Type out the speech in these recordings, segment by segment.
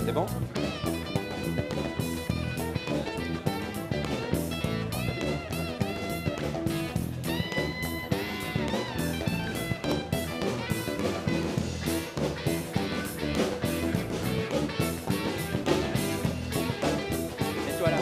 C'est bon? Mets-toi là.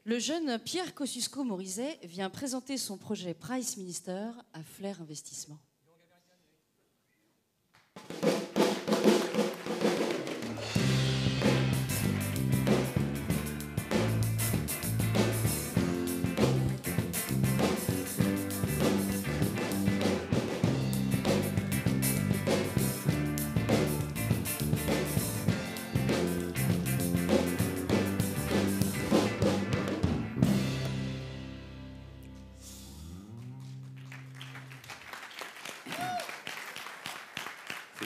Le jeune Pierre Kosciusko-Morizet vient présenter son projet Price Minister à Flair Investissement.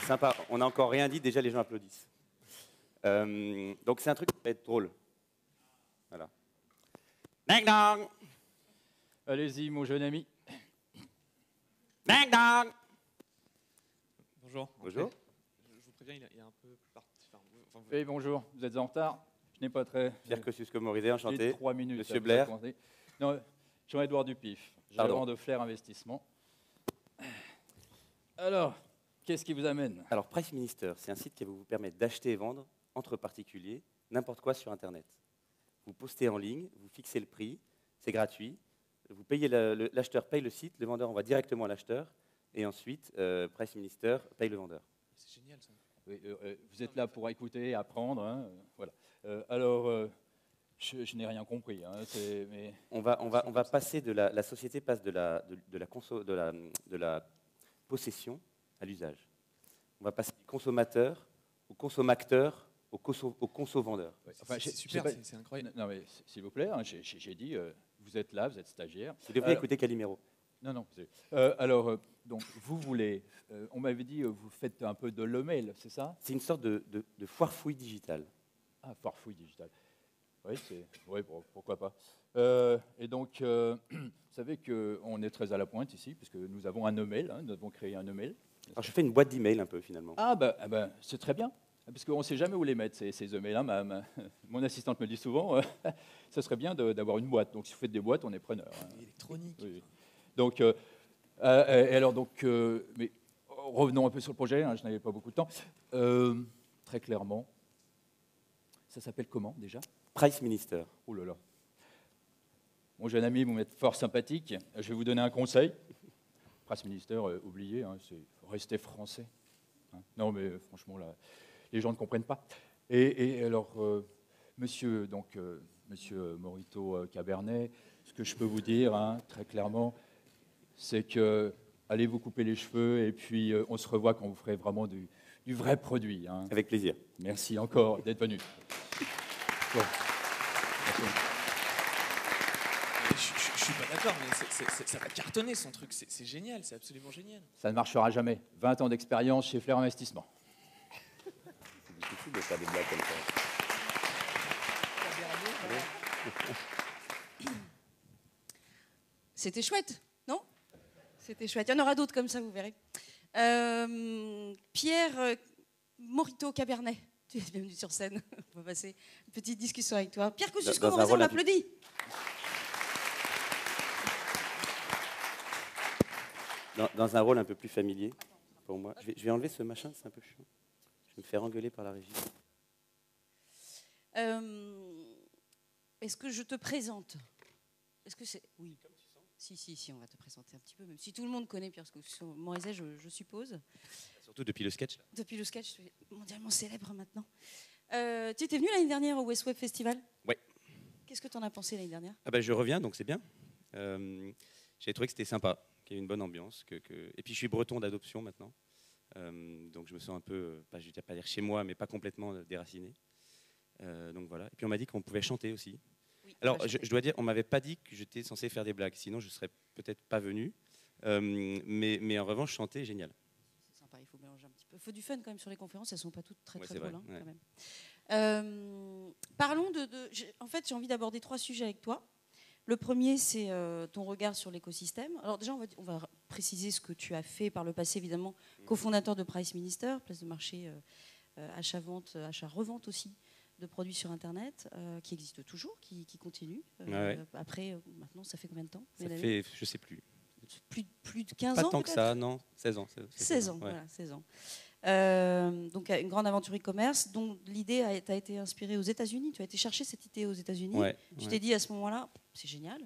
Sympa, on n'a encore rien dit, déjà les gens applaudissent. Donc c'est un truc qui va être drôle. Voilà. Ding dong. Allez-y, mon jeune ami. Ding dong. Bonjour. Bonjour. Je vous préviens, il est un peu parti. Oui, bonjour, vous êtes en retard. Je n'ai pas très... Pierre Kosciusko-Morizet, enchanté. J'ai 3 minutes. Monsieur Blair. Non, Jean-Édouard Dupif, gérant de Flair Investissement. Alors, qu'est-ce qui vous amène? Alors, Price Minister, c'est un site qui va vous permettre d'acheter et vendre entre particuliers n'importe quoi sur Internet. Vous postez en ligne, vous fixez le prix, c'est gratuit. Vous payez l'acheteur paye le site, le vendeur envoie directement à l'acheteur, et ensuite, Price Minister paye le vendeur. C'est génial ça. Oui, vous êtes là pour écouter, apprendre. Hein, voilà. Alors, Je n'ai rien compris. Hein, mais... On va passer la société passe de la possession à l'usage. On va passer du consommateur au consommateur au conso-vendeur. Ouais, enfin, c'est super, c'est incroyable. Non, mais s'il vous plaît, hein, j'ai dit, vous êtes là, vous êtes stagiaire. Vous devriez écouter Calimero. Non. Donc, vous voulez, on m'avait dit, vous faites un peu de l'email, c'est ça? C'est une sorte de foire-fouille digitale. Ah, foire-fouille digital. Oui, pourquoi pas. Et donc, vous savez qu'on est très à la pointe ici, puisque nous avons un email, hein, nous avons créé un email. Alors je fais une boîte d'email un peu finalement. Ah, c'est très bien, parce qu'on ne sait jamais où les mettre, ces emails. Hein. Mon assistante me dit souvent, ça serait bien d'avoir une boîte. Donc, si vous faites des boîtes, on est preneur. Hein. Électronique. Oui. Donc, mais revenons un peu sur le projet, hein, je n'avais pas beaucoup de temps. Très clairement, ça s'appelle comment déjà? Price Minister. Oh là là. Mon jeune ami, vous m'êtes fort sympathique. Je vais vous donner un conseil. Price Minister, oubliez, hein, c'est rester français. Hein. Non, mais franchement, là, les gens ne comprennent pas. Et alors, monsieur Morito Cabernet, ce que je peux vous dire, hein, très clairement, c'est que allez vous couper les cheveux et puis on se revoit quand vous ferez vraiment du vrai produit. Hein. Avec plaisir. Merci encore d'être venu. Bon. Je suis pas d'accord, mais ça va cartonner son truc. C'est génial, c'est absolument génial. Ça ne marchera jamais. 20 ans d'expérience chez Flair Investissement. C'est difficile de faire des blagues comme ça. C'était chouette, non? C'était chouette. Il y en aura d'autres comme ça, vous verrez. Pierre Morito Cabernet, tu es bienvenu sur scène. On va passer une petite discussion avec toi. Pierre Kosciusko, on l'applaudit. Dans un rôle un peu plus familier pour moi. Je vais enlever ce machin, c'est un peu chiant. Je vais me faire engueuler par la régie. Est-ce que je te présente? Est-ce que c'est... Oui. Si, on va te présenter un petit peu, même si tout le monde connaît Pierre Morizet, je suppose. Surtout depuis le sketch. Depuis le sketch, mondialement célèbre maintenant. Tu étais venu l'année dernière au West Web Festival? Oui. Qu'est-ce que tu en as pensé l'année dernière? Je reviens, donc c'est bien. J'ai trouvé que c'était sympa, qu'il y avait une bonne ambiance. Et puis je suis breton d'adoption maintenant. Donc je me sens un peu, je ne vais pas dire chez moi, mais pas complètement déraciné. Donc voilà. Et puis on m'a dit qu'on pouvait chanter aussi. Oui, alors je dois dire, on ne m'avait pas dit que j'étais censé faire des blagues, sinon je ne serais peut-être pas venu. Mais en revanche, chanter, génial. C'est sympa, il faut mélanger un petit peu. Il faut du fun quand même sur les conférences, elles ne sont pas toutes très drôles. Vrai, hein, ouais. quand même. Parlons en fait, j'ai envie d'aborder 3 sujets avec toi. Le premier, c'est ton regard sur l'écosystème. Alors déjà, on va préciser ce que tu as fait par le passé, évidemment, cofondateur de Price Minister, place de marché achat-vente, achat-revente aussi, de produits sur Internet, qui existe toujours, qui continue. Après, maintenant, ça fait combien de temps? Ça fait, je ne sais plus. Plus de 15 ans, pas tant que ça, non, 16 ans. 16 ans, voilà, 16 ans. Donc une grande aventure e-commerce dont l'idée t'a été inspirée aux États-Unis. Tu as été chercher cette idée aux États-Unis. Tu t'es dit à ce moment-là, c'est génial.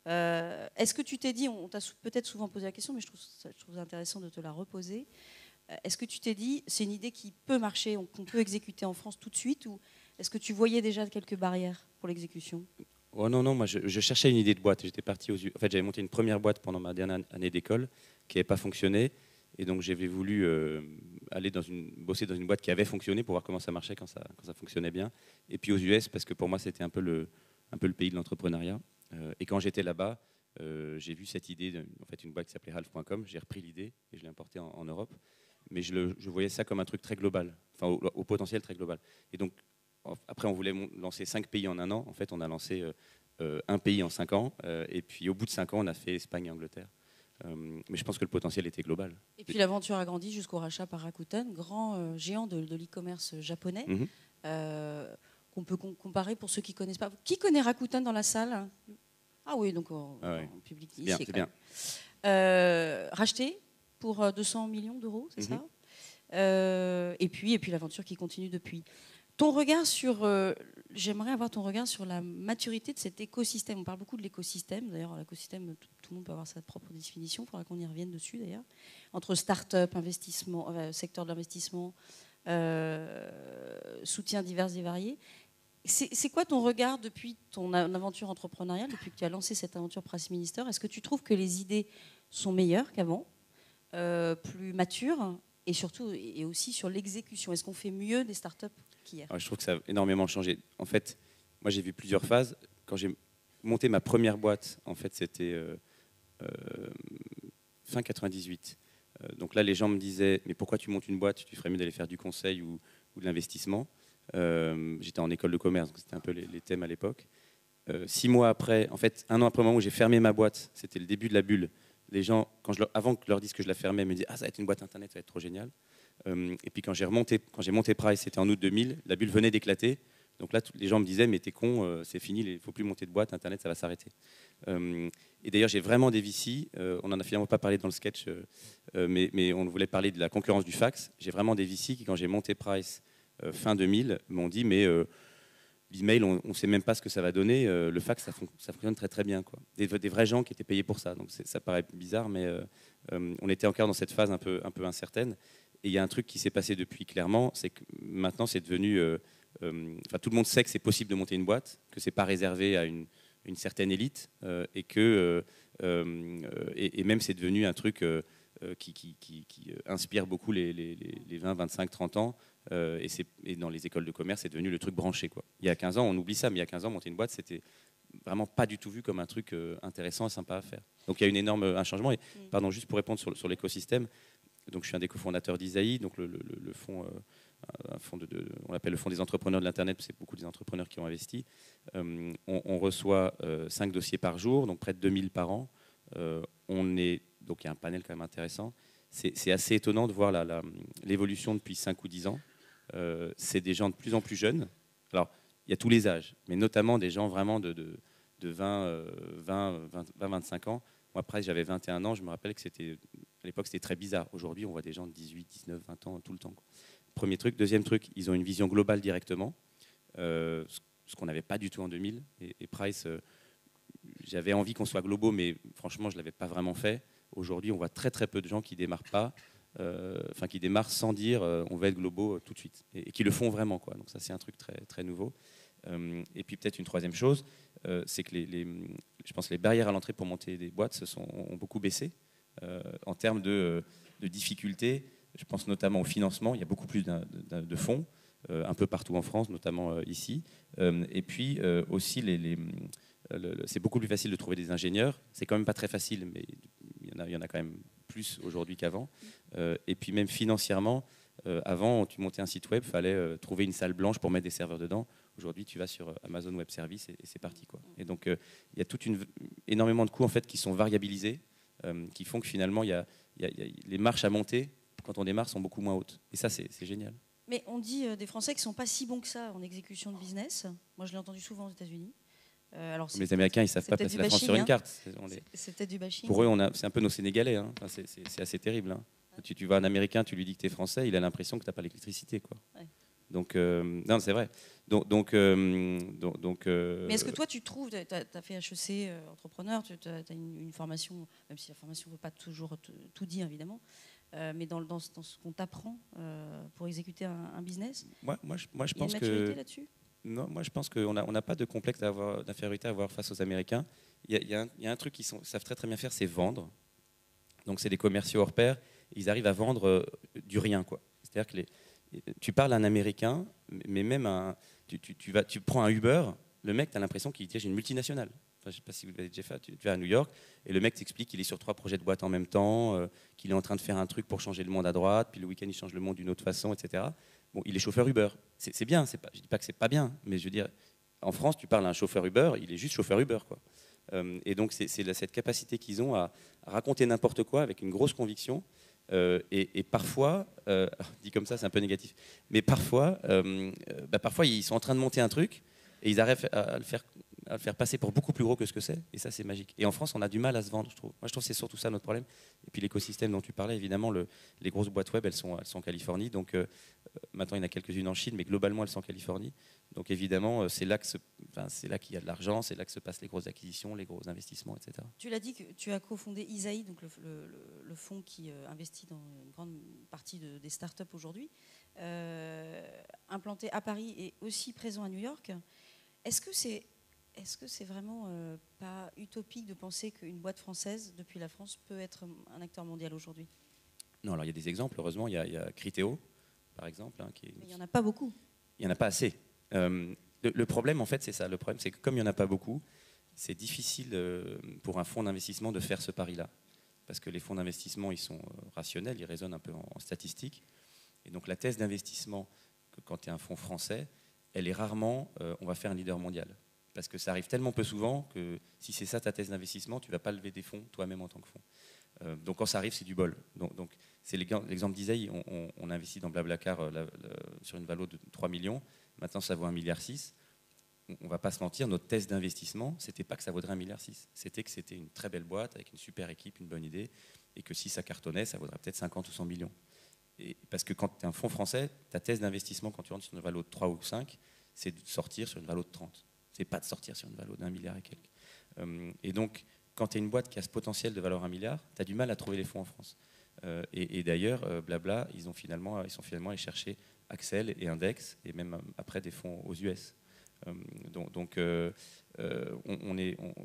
Est-ce que tu t'es dit, on t'a peut-être souvent posé la question, mais je trouve ça intéressant de te la reposer. Est-ce que tu t'es dit, c'est une idée qui peut marcher, qu'on peut exécuter en France tout de suite, ou est-ce que tu voyais déjà quelques barrières pour l'exécution? Oh non, moi je cherchais une idée de boîte. J'étais parti en fait, j'avais monté une première boîte pendant ma dernière année d'école qui n'avait pas fonctionné. Et donc j'avais voulu aller bosser dans une boîte qui avait fonctionné pour voir comment ça marchait quand ça fonctionnait bien. Et puis aux US, parce que pour moi c'était un peu le pays de l'entrepreneuriat. Et quand j'étais là-bas, j'ai vu cette idée, en fait une boîte qui s'appelait Half.com. J'ai repris l'idée et je l'ai importée en Europe. Mais je voyais ça comme un truc très global, enfin au potentiel très global. Et donc après on voulait lancer 5 pays en un an. En fait on a lancé un pays en 5 ans. Et puis au bout de 5 ans on a fait Espagne et Angleterre. Mais je pense que le potentiel était global. Et puis l'aventure a grandi jusqu'au rachat par Rakuten, grand géant de l'e-commerce japonais, qu'on peut comparer pour ceux qui ne connaissent pas. Qui connaît Rakuten dans la salle? Ah oui, donc en public ici. C'est bien. Racheté pour 200 millions d'euros, c'est ça? Et puis l'aventure qui continue depuis. Ton regard j'aimerais avoir ton regard sur la maturité de cet écosystème. On parle beaucoup de l'écosystème. D'ailleurs, l'écosystème, tout le monde peut avoir sa propre définition. Il faudra qu'on y revienne dessus, d'ailleurs. Entre start-up, investissement, secteur de l'investissement, soutien divers et variés. C'est quoi ton regard depuis ton aventure entrepreneuriale, depuis que tu as lancé cette aventure Press Minister? Est-ce que tu trouves que les idées sont meilleures qu'avant, plus matures, et surtout et aussi sur l'exécution? Est-ce qu'on fait mieux des startups qu'hier? Je trouve que ça a énormément changé. En fait, moi j'ai vu plusieurs phases. Quand j'ai monté ma première boîte, en fait, c'était fin 98. Donc là, les gens me disaient, mais pourquoi tu montes une boîte? Tu ferais mieux d'aller faire du conseil ou de l'investissement. J'étais en école de commerce, donc c'était un peu les thèmes à l'époque. 6 mois après, en fait, 1 an après le moment où j'ai fermé ma boîte, c'était le début de la bulle. Les gens, avant que je leur dise que je la fermais, me disaient « Ah, ça va être une boîte internet, ça va être trop génial ». Et puis quand j'ai monté Price, c'était en août 2000, la bulle venait d'éclater. Donc là, les gens me disaient « Mais t'es con, c'est fini, il ne faut plus monter de boîte, internet, ça va s'arrêter ». Et d'ailleurs, j'ai vraiment des VC, on n'en a finalement pas parlé dans le sketch, mais on voulait parler de la concurrence du fax. J'ai vraiment des VC qui, quand j'ai monté Price fin 2000, m'ont dit « Mais l'email, on ne sait même pas ce que ça va donner. Le fax, ça fonctionne très très bien, quoi. » Des vrais gens qui étaient payés pour ça. Donc ça paraît bizarre, mais on était encore dans cette phase un peu incertaine. Et il y a un truc qui s'est passé depuis clairement, c'est que maintenant c'est devenu... tout le monde sait que c'est possible de monter une boîte, que ce n'est pas réservé à une certaine élite, et même c'est devenu un truc qui inspire beaucoup les 20, 25, 30 ans. Et dans les écoles de commerce, c'est devenu le truc branché, quoi. Il y a 15 ans, on oublie ça, mais il y a 15 ans, monter une boîte, c'était vraiment pas du tout vu comme un truc intéressant et sympa à faire. Donc il y a un changement. Et, pardon, juste pour répondre sur l'écosystème, donc je suis un des cofondateurs d'Isaïe, donc le fonds, on l'appelle le fonds des entrepreneurs de l'Internet, parce que c'est beaucoup des entrepreneurs qui ont investi. On reçoit 5 dossiers par jour, donc près de 2000 par an. Donc il y a un panel quand même intéressant. C'est assez étonnant de voir l'évolution depuis 5 ou 10 ans. C'est des gens de plus en plus jeunes. Alors, il y a tous les âges, mais notamment des gens vraiment de 20-25 ans. Moi, après, j'avais 21 ans. Je me rappelle que à l'époque, c'était très bizarre. Aujourd'hui, on voit des gens de 18, 19, 20 ans tout le temps, quoi. Premier truc. Deuxième truc, ils ont une vision globale directement, ce qu'on n'avait pas du tout en 2000. Et Price, j'avais envie qu'on soit globaux, mais franchement, je ne l'avais pas vraiment fait. Aujourd'hui, on voit très très peu de gens qui démarrent qui démarrent sans dire on va être globaux tout de suite, et qui le font vraiment, quoi. Donc ça, c'est un truc très très nouveau. Et puis peut-être une troisième chose, c'est que je pense que les barrières à l'entrée pour monter des boîtes ont beaucoup baissé en termes de difficultés. Je pense notamment au financement. Il y a beaucoup plus de fonds un peu partout en France, notamment ici. Et puis aussi, c'est beaucoup plus facile de trouver des ingénieurs. C'est quand même pas très facile, mais il y en a quand même plus aujourd'hui qu'avant. Et puis même financièrement, avant, tu montais un site web, il fallait trouver une salle blanche pour mettre des serveurs dedans. Aujourd'hui, tu vas sur Amazon Web Services et c'est parti, quoi. Et donc, il y a énormément de coûts en fait, qui sont variabilisés, qui font que finalement, les marches à monter, quand on démarre, sont beaucoup moins hautes. Et ça, c'est génial. Mais on dit des Français qui ne sont pas si bons que ça en exécution de business. Moi, je l'ai entendu souvent aux États-Unis. Les Américains, ils ne savent pas passer la France sur une carte. C'est peut-être du bashing. Pour eux, c'est un peu nos Sénégalais. Hein. Enfin, c'est assez terrible. Hein. Tu vois un Américain, tu lui dis que tu es français, il a l'impression que tu n'as pas l'électricité, quoi. Ouais. Donc, non, c'est vrai. Mais est-ce que toi, tu trouves, tu as fait HEC entrepreneur, tu as une formation, même si la formation ne veut pas toujours tout dire, évidemment, mais dans ce qu'on t'apprend pour exécuter un business, moi, je pense que... Il y a une maturité là-dessus ? Non, moi je pense qu'on n'a pas de complexe d'infériorité à avoir face aux Américains. Il y a un truc qu'ils savent très très bien faire, c'est vendre. Donc c'est des commerciaux hors pair. Ils arrivent à vendre du rien, quoi. C'est-à-dire que tu parles à un Américain, mais même tu prends un Uber, le mec, tu as l'impression qu'il dirige une multinationale. Enfin, je ne sais pas si vous l'avez déjà fait, tu vas à New York et le mec t'explique qu'il est sur 3 projets de boîte en même temps, qu'il est en train de faire un truc pour changer le monde à droite, puis le week-end il change le monde d'une autre façon, etc. Bon, il est chauffeur Uber. C'est bien, je ne dis pas que c'est pas bien, mais je veux dire, en France, tu parles à un chauffeur Uber, il est juste chauffeur Uber, quoi. Et donc, c'est cette capacité qu'ils ont à raconter n'importe quoi avec une grosse conviction. Et parfois, dit comme ça, c'est un peu négatif, mais parfois, ils sont en train de monter un truc et ils arrivent à le faire à le faire passer pour beaucoup plus gros que ce que c'est, et ça c'est magique. Et en France, on a du mal à se vendre, je trouve. Moi, je trouve que c'est surtout ça notre problème. Et puis l'écosystème dont tu parlais, évidemment, les grosses boîtes web, elles sont en Californie. Donc maintenant, il y en a quelques-unes en Chine, mais globalement, elles sont en Californie. Donc évidemment, c'est là qu'il y a de l'argent, c'est là que se passent les grosses acquisitions, les gros investissements, etc. Tu l'as dit que tu as cofondé Isaïe, donc le fonds qui investit dans une grande partie des startups aujourd'hui, implanté à Paris et aussi présent à New York. Est-ce que c'est vraiment pas utopique de penser qu'une boîte française, depuis la France, peut être un acteur mondial aujourd'hui? Non, alors il y a des exemples, heureusement. Il y a Criteo, par exemple. Hein, Mais il n'y en a pas beaucoup. Il n'y en a pas assez. Le problème, en fait, c'est ça. Le problème, c'est que comme il n'y en a pas beaucoup, c'est difficile pour un fonds d'investissement de faire ce pari-là. Parce que les fonds d'investissement, ils sont rationnels, ils raisonnent un peu en statistiques. Et donc la thèse d'investissement, quand tu es un fonds français, elle est rarement on va faire un leader mondial. Parce que ça arrive tellement peu souvent que si c'est ça ta thèse d'investissement, tu ne vas pas lever des fonds toi-même en tant que fonds. Donc quand ça arrive, c'est du bol. Donc c'est l'exemple d'Isaïe, on investit dans Blablacar sur une valeur de 3 millions. Maintenant, ça vaut 1,6 milliard. On ne va pas se mentir, notre thèse d'investissement, ce n'était pas que ça vaudrait 1,6 milliard. C'était que c'était une très belle boîte, avec une super équipe, une bonne idée, et que si ça cartonnait, ça vaudrait peut-être 50 ou 100 millions. Et parce que quand tu es un fonds français, ta thèse d'investissement, quand tu rentres sur une valeur de 3 ou 5, c'est de sortir sur une valeur de 30. C'est pas de sortir sur une valeur d'1 milliard et quelques. Et donc, quand tu es une boîte qui a ce potentiel de valeur 1 milliard, tu as du mal à trouver les fonds en France. Et d'ailleurs, Blabla, ils sont finalement allés chercher Axel et Index, et même après des fonds aux US.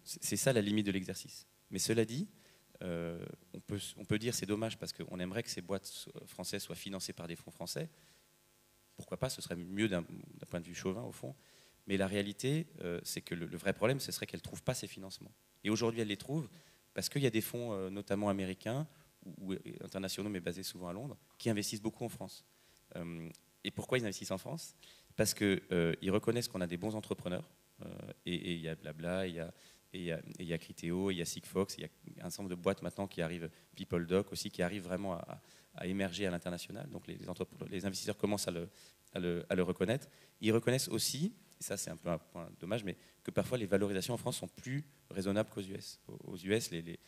C'est ça la limite de l'exercice. Mais cela dit, on peut dire c'est dommage parce qu'on aimerait que ces boîtes françaises soient financées par des fonds français. Pourquoi pas, ce serait mieux d'un point de vue chauvin au fond. Mais la réalité, c'est que le vrai problème, ce serait qu'elles ne trouvent pas ces financements. Et aujourd'hui, elles les trouvent parce qu'il y a des fonds, notamment américains ou internationaux, mais basés souvent à Londres, qui investissent beaucoup en France. Et pourquoi ils investissent en France? Parce qu'ils reconnaissent qu'on a des bons entrepreneurs. Et il y a Blabla, il y a Criteo, il y a Sigfox, il y a un certain nombre de boîtes maintenant qui arrivent, PeopleDoc aussi, qui arrivent vraiment à émerger à l'international. Donc les investisseurs commencent à le reconnaître. Ils reconnaissent aussi, et ça c'est un peu un point dommage, mais que parfois les valorisations en France sont plus raisonnables qu'aux US. Aux US, dès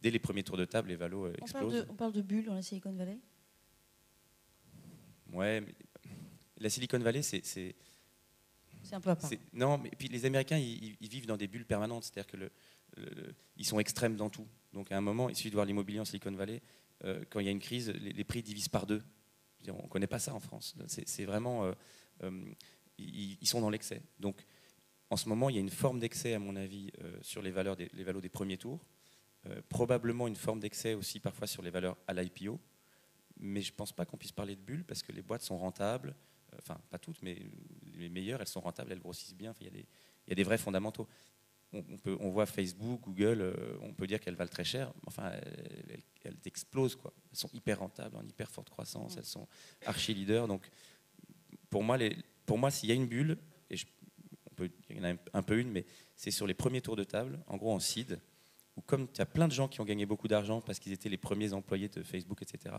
les premiers tours de table, les valos explosent. On parle de bulles dans la Silicon Valley? Ouais, mais la Silicon Valley, c'est un peu à part. Non, mais puis les Américains, ils vivent dans des bulles permanentes, c'est-à-dire que ils sont extrêmes dans tout. Donc à un moment, il suffit de voir l'immobilier en Silicon Valley, quand il y a une crise, les prix divisent par 2. On ne connaît pas ça en France. C'est vraiment, ils sont dans l'excès. Donc en ce moment, il y a une forme d'excès, à mon avis, sur les valeurs des premiers tours. Probablement une forme d'excès aussi parfois sur les valeurs à l'IPO. Mais je ne pense pas qu'on puisse parler de bulles parce que les boîtes sont rentables. Enfin, pas toutes, mais les meilleures, elles sont rentables, elles grossissent bien. Enfin, il y a des vrais fondamentaux. On voit Facebook, Google, on peut dire qu'elles valent très cher. Enfin, elles explosent, quoi. Elles sont hyper rentables, en hyper forte croissance, elles sont archi leaders. Donc, pour moi, s'il y a une bulle, et il y en a un peu une, mais c'est sur les premiers tours de table, en gros en seed, où comme il y a plein de gens qui ont gagné beaucoup d'argent parce qu'ils étaient les premiers employés de Facebook, etc.,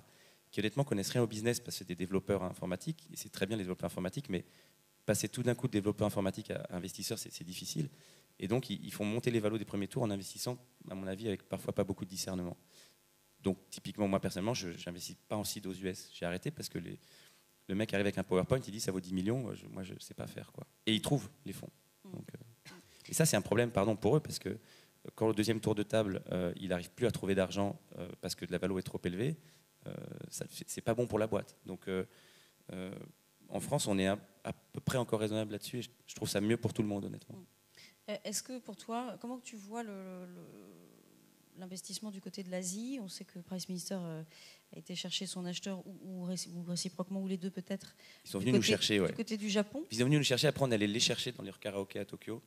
qui honnêtement connaissent rien au business parce que c'est des développeurs informatiques, et c'est très bien les développeurs informatiques, mais passer tout d'un coup de développeur informatique à investisseur, c'est difficile. Et donc, ils font monter les valos des premiers tours en investissant, à mon avis, avec parfois pas beaucoup de discernement. Donc, typiquement, moi, personnellement, je n'investis pas en seed aux US. J'ai arrêté parce que le mec arrive avec un PowerPoint, il dit ça vaut 10 millions, moi, je ne sais pas faire, quoi. Et il trouve les fonds. Donc, et ça, c'est un problème, pour eux, parce que quand au deuxième tour de table, il n'arrive plus à trouver d'argent parce que la valo est trop élevée, c'est pas bon pour la boîte. Donc, en France, on est à peu près encore raisonnable là-dessus, et je trouve ça mieux pour tout le monde, honnêtement. Est-ce que pour toi, comment tu vois l'investissement du côté de l'Asie? On sait que Price Minister a été chercher son acheteur, ou réciproquement, ou les deux peut-être. Ils sont venus nous chercher, du côté du Japon. Ils sont venus nous chercher, après on allait les chercher dans leur karaoké à Tokyo,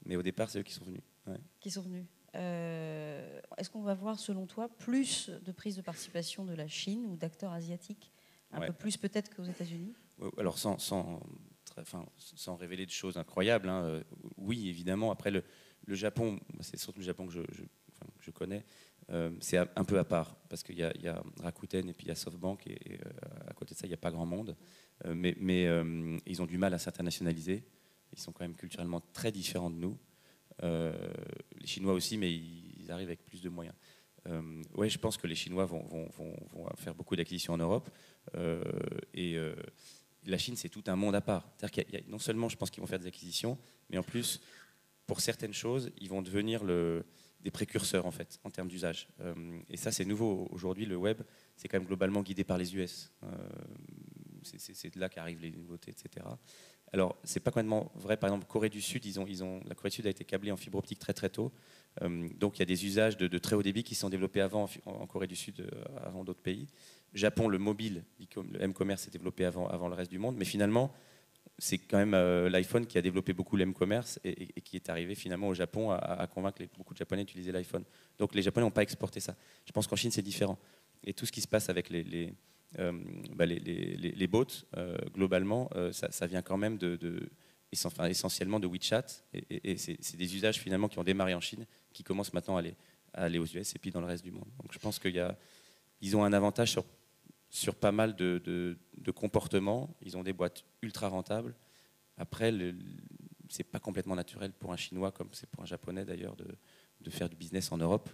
mais au départ, c'est eux qui sont venus. Ouais. Qui sont venus. Est-ce qu'on va voir, selon toi, plus de prise de participation de la Chine ou d'acteurs asiatiques, un peu plus peut-être qu'aux États-Unis? Alors sans révéler de choses incroyables, hein, oui, évidemment. Après, le Japon, c'est surtout le Japon que je connais, c'est un peu à part, parce qu'il y a Rakuten et puis il y a SoftBank, et à côté de ça, il n'y a pas grand monde. Mais ils ont du mal à s'internationaliser. Ils sont quand même culturellement très différents de nous. Les Chinois aussi, mais ils arrivent avec plus de moyens. Ouais, je pense que les Chinois vont faire beaucoup d'acquisitions en Europe. La Chine, c'est tout un monde à part. C'est-à-dire qu'il y a, non seulement, je pense qu'ils vont faire des acquisitions, mais en plus, pour certaines choses, ils vont devenir des précurseurs, en fait, en termes d'usage. Et ça, c'est nouveau. Aujourd'hui, le web, c'est quand même globalement guidé par les US. C'est de là qu'arrivent les nouveautés, etc. Alors, c'est pas complètement vrai. Par exemple, Corée du Sud, la Corée du Sud a été câblée en fibre optique très très tôt. Donc, il y a des usages de très haut débit qui se sont développés avant en Corée du Sud, avant d'autres pays. Japon, le mobile, le m-commerce s'est développé avant le reste du monde. Mais finalement, c'est quand même l'iPhone qui a développé beaucoup le m-commerce et qui est arrivé finalement au Japon à convaincre beaucoup de Japonais d'utiliser l'iPhone. Donc, les Japonais n'ont pas exporté ça. Je pense qu'en Chine, c'est différent. Et tout ce qui se passe avec les bots, globalement, ça vient quand même essentiellement de WeChat. Et c'est des usages finalement qui ont démarré en Chine, qui commencent maintenant à aller aux US et puis dans le reste du monde. Donc je pense qu'ils ont un avantage sur pas mal de comportements. Ils ont des boîtes ultra rentables. Après, c'est pas complètement naturel pour un Chinois, comme c'est pour un Japonais d'ailleurs, de faire du business en Europe.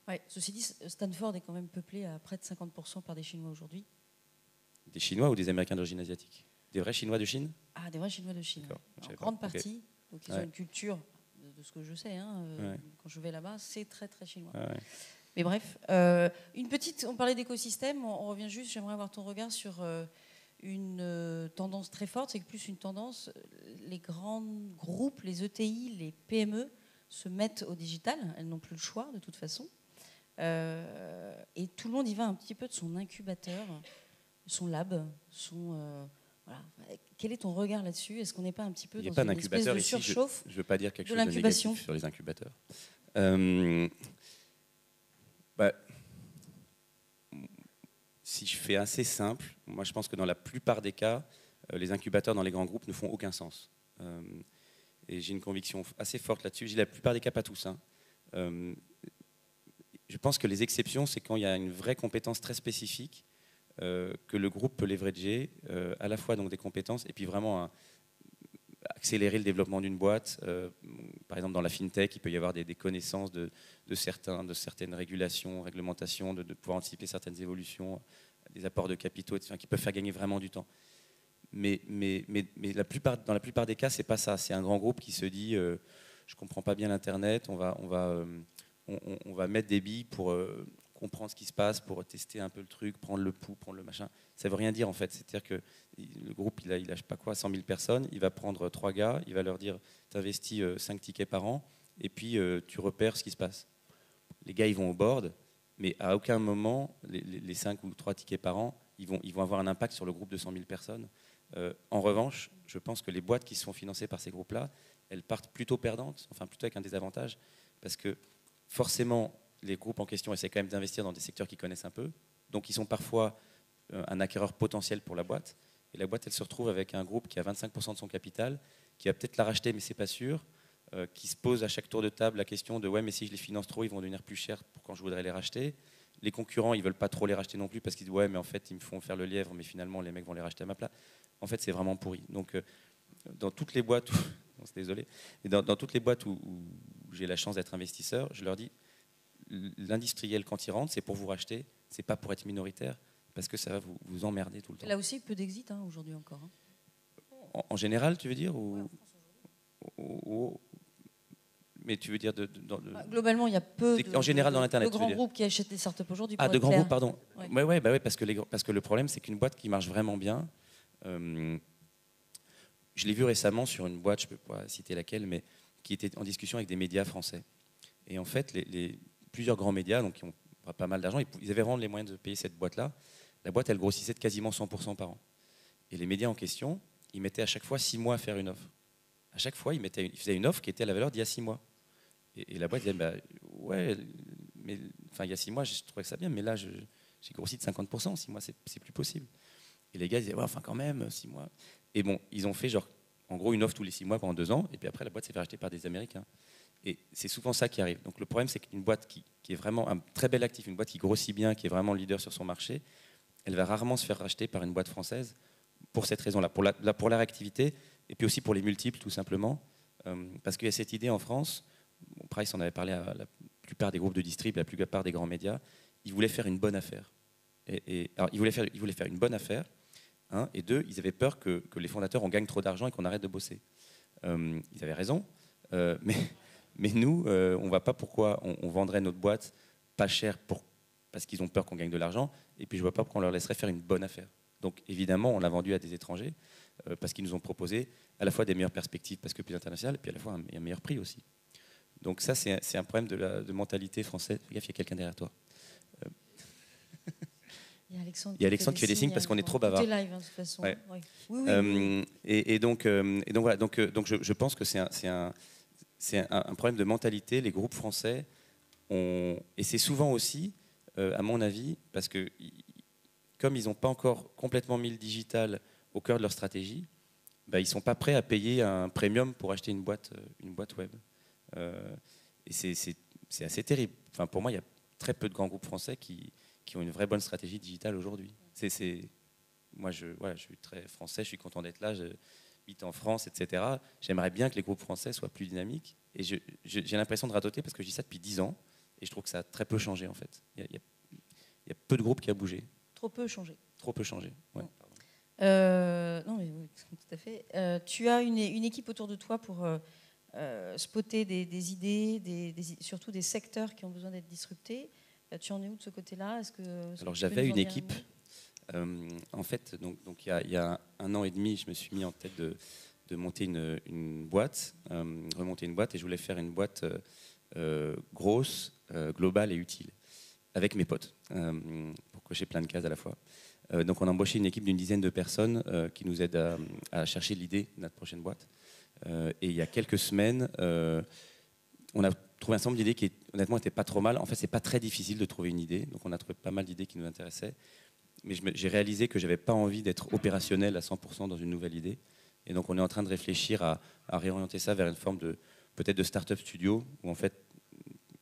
Ouais, ceci dit, Stanford est quand même peuplé à près de 50% par des Chinois aujourd'hui. Des Chinois ou des Américains d'origine asiatique? Des vrais Chinois de Chine? Ah, des vrais Chinois de Chine. En grande partie. Donc ils ont une culture, de ce que je sais, quand je vais là-bas, c'est très très chinois. Ouais. Mais bref, on parlait d'écosystème, on revient juste, j'aimerais avoir ton regard sur une tendance très forte, c'est que plus une tendance, les grands groupes, les ETI, les PME se mettent au digital, elles n'ont plus le choix de toute façon. Et tout le monde y va un petit peu de son incubateur, son lab, voilà. Quel est ton regard là-dessus? Est-ce qu'on n'est pas un petit peu dans une espèce de surchauffe? Je ne veux pas dire quelque chose de négatif sur les incubateurs. Si je fais assez simple, moi je pense que dans la plupart des cas, les incubateurs dans les grands groupes ne font aucun sens. Et j'ai une conviction assez forte là-dessus. Je dis la plupart des cas, pas tous. Je pense que les exceptions, c'est quand il y a une vraie compétence très spécifique que le groupe peut leverager, à la fois donc des compétences et puis vraiment accélérer le développement d'une boîte. Par exemple, dans la fintech, il peut y avoir des connaissances de certaines régulations, réglementations, de pouvoir anticiper certaines évolutions, des apports de capitaux, etc., qui peuvent faire gagner vraiment du temps. Mais dans la plupart des cas, c'est pas ça. C'est un grand groupe qui se dit je comprends pas bien l'Internet, on va mettre des billes pour comprendre ce qui se passe, pour tester un peu le truc, prendre le pouls, prendre le machin. Ça veut rien dire en fait. C'est-à-dire que le groupe, il lâche pas quoi, 100 000 personnes, il va prendre 3 gars, il va leur dire tu investis 5 tickets par an, et puis tu repères ce qui se passe. Les gars, ils vont au board, mais à aucun moment, les 5 ou 3 tickets par an, ils vont avoir un impact sur le groupe de 100 000 personnes. En revanche, je pense que les boîtes qui sont financées par ces groupes-là, elles partent plutôt perdantes, enfin plutôt avec un désavantage, parce que forcément, les groupes en question essaient quand même d'investir dans des secteurs qu'ils connaissent un peu, donc ils sont parfois un acquéreur potentiel pour la boîte, et la boîte, elle se retrouve avec un groupe qui a 25% de son capital, qui va peut-être la racheter, mais c'est pas sûr, qui se pose à chaque tour de table la question de ouais, mais si je les finance trop, ils vont devenir plus chers pour quand je voudrais les racheter. Les concurrents, ils veulent pas trop les racheter non plus parce qu'ils disent ouais, mais en fait, ils me font faire le lièvre, mais finalement, les mecs vont les racheter à ma place. En fait, c'est vraiment pourri. Donc, dans toutes les boîtes, désolé, et dans toutes les boîtes où j'ai la chance d'être investisseur, je leur dis l'industriel, quand il rentre, c'est pour vous racheter, c'est pas pour être minoritaire, parce que ça va vous emmerder tout le temps. Là aussi, peu d'exit aujourd'hui encore. En général, tu veux dire ou... Mais tu veux dire globalement, il y a peu en général dans l'internet. De grands groupes qui achètent des startups aujourd'hui. Ah, de grands groupes, pardon. Ouais, parce que le problème, c'est qu'une boîte qui marche vraiment bien. Je l'ai vu récemment sur une boîte, je ne peux pas citer laquelle, mais qui était en discussion avec des médias français. Et en fait, plusieurs grands médias, donc qui ont pas mal d'argent, ils avaient vraiment les moyens de payer cette boîte-là. La boîte, elle grossissait de quasiment 100% par an. Et les médias en question, ils mettaient à chaque fois 6 mois à faire une offre. À chaque fois, ils faisaient une offre qui était à la valeur d'il y a 6 mois. Et la boîte disait, ouais, mais il y a 6 mois, je trouvais ça bien, mais là, j'ai grossi de 50%, 6 mois, c'est plus possible. Et les gars disaient, ouais, quand même, 6 mois. Et bon, ils ont fait en gros, une offre tous les 6 mois pendant 2 ans, et puis après, la boîte s'est fait racheter par des Américains. Et c'est souvent ça qui arrive. Donc le problème, c'est qu'une boîte qui est vraiment un très bel actif, une boîte qui grossit bien, qui est vraiment leader sur son marché, elle va rarement se faire racheter par une boîte française pour cette raison-là, pour la réactivité, et puis aussi pour les multiples, tout simplement. Parce qu'il y a cette idée en France Price en avait parlé à la plupart des groupes de distrib, la plupart des grands médias. Ils voulaient faire une bonne affaire. Alors, ils voulaient faire une bonne affaire. Et 2, ils avaient peur que les fondateurs en gagnent trop d'argent et qu'on arrête de bosser. Ils avaient raison. Mais nous, on ne voit pas pourquoi on vendrait notre boîte pas cher parce qu'ils ont peur qu'on gagne de l'argent. Et puis je ne vois pas pourquoi on leur laisserait faire une bonne affaire. Donc évidemment, on l'a vendu à des étrangers parce qu'ils nous ont proposé à la fois des meilleures perspectives parce que plus international, et puis à la fois un meilleur prix aussi. Donc ça, c'est un problème de mentalité française. Fais gaffe, il y a quelqu'un derrière toi. Il y a Alexandre qui fait des signes parce qu'on est trop bavard. Live, hein, de toute façon. Ouais. Oui. Et donc voilà. Donc je pense que c'est un problème de mentalité. Les groupes français et c'est souvent aussi, à mon avis, parce que comme ils n'ont pas encore complètement mis le digital au cœur de leur stratégie, ils ne sont pas prêts à payer un premium pour acheter une boîte web. Et c'est assez terrible. Enfin, pour moi, il y a très peu de grands groupes français qui ont une vraie bonne stratégie digitale aujourd'hui. Moi, je suis très français, je suis content d'être là, j'habite en France, etc. J'aimerais bien que les groupes français soient plus dynamiques. Et j'ai l'impression de radoter parce que je dis ça depuis 10 ans et je trouve que ça a très peu changé en fait. Il y a peu de groupes qui a bougé. Trop peu changé. Trop peu changé, ouais. Non, mais oui, tout à fait. Tu as une équipe autour de toi pour spotter des idées, surtout des secteurs qui ont besoin d'être disruptés. Tu en es où de ce côté-là? Alors j'avais une équipe. En fait, donc il y a 1 an et demi, je me suis mis en tête de monter une boîte, remonter une boîte, et je voulais faire une boîte grosse, globale et utile, avec mes potes, pour cocher plein de cases à la fois. Donc on a embauché une équipe d'une dizaine de personnes qui nous aident à chercher l'idée de notre prochaine boîte. Et il y a quelques semaines, on a trouvé un certain nombre d'idées qui, honnêtement, n'étaient pas trop mal. En fait, c'est pas très difficile de trouver une idée. Donc, on a trouvé pas mal d'idées qui nous intéressaient. Mais j'ai réalisé que je n'avais pas envie d'être opérationnel à 100% dans une nouvelle idée. Et donc, on est en train de réfléchir à réorienter ça vers une forme peut-être de start-up studio, où en fait,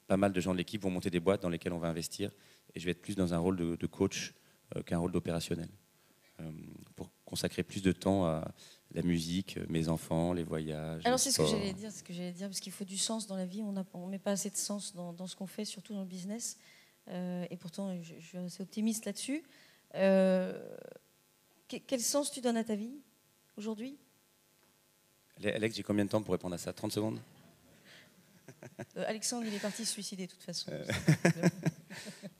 pas mal de gens de l'équipe vont monter des boîtes dans lesquelles on va investir. Et je vais être plus dans un rôle de coach qu'un rôle d'opérationnel. Pour consacrer plus de temps à la musique, mes enfants, les voyages. Alors c'est ce que j'allais dire, parce qu'il faut du sens dans la vie. On ne met pas assez de sens dans ce qu'on fait, surtout dans le business. Et pourtant, je suis assez optimiste là-dessus. Quel sens tu donnes à ta vie aujourd'hui? Alex, j'ai combien de temps pour répondre à ça? 30 secondes? Alexandre, il est parti se suicider de toute façon.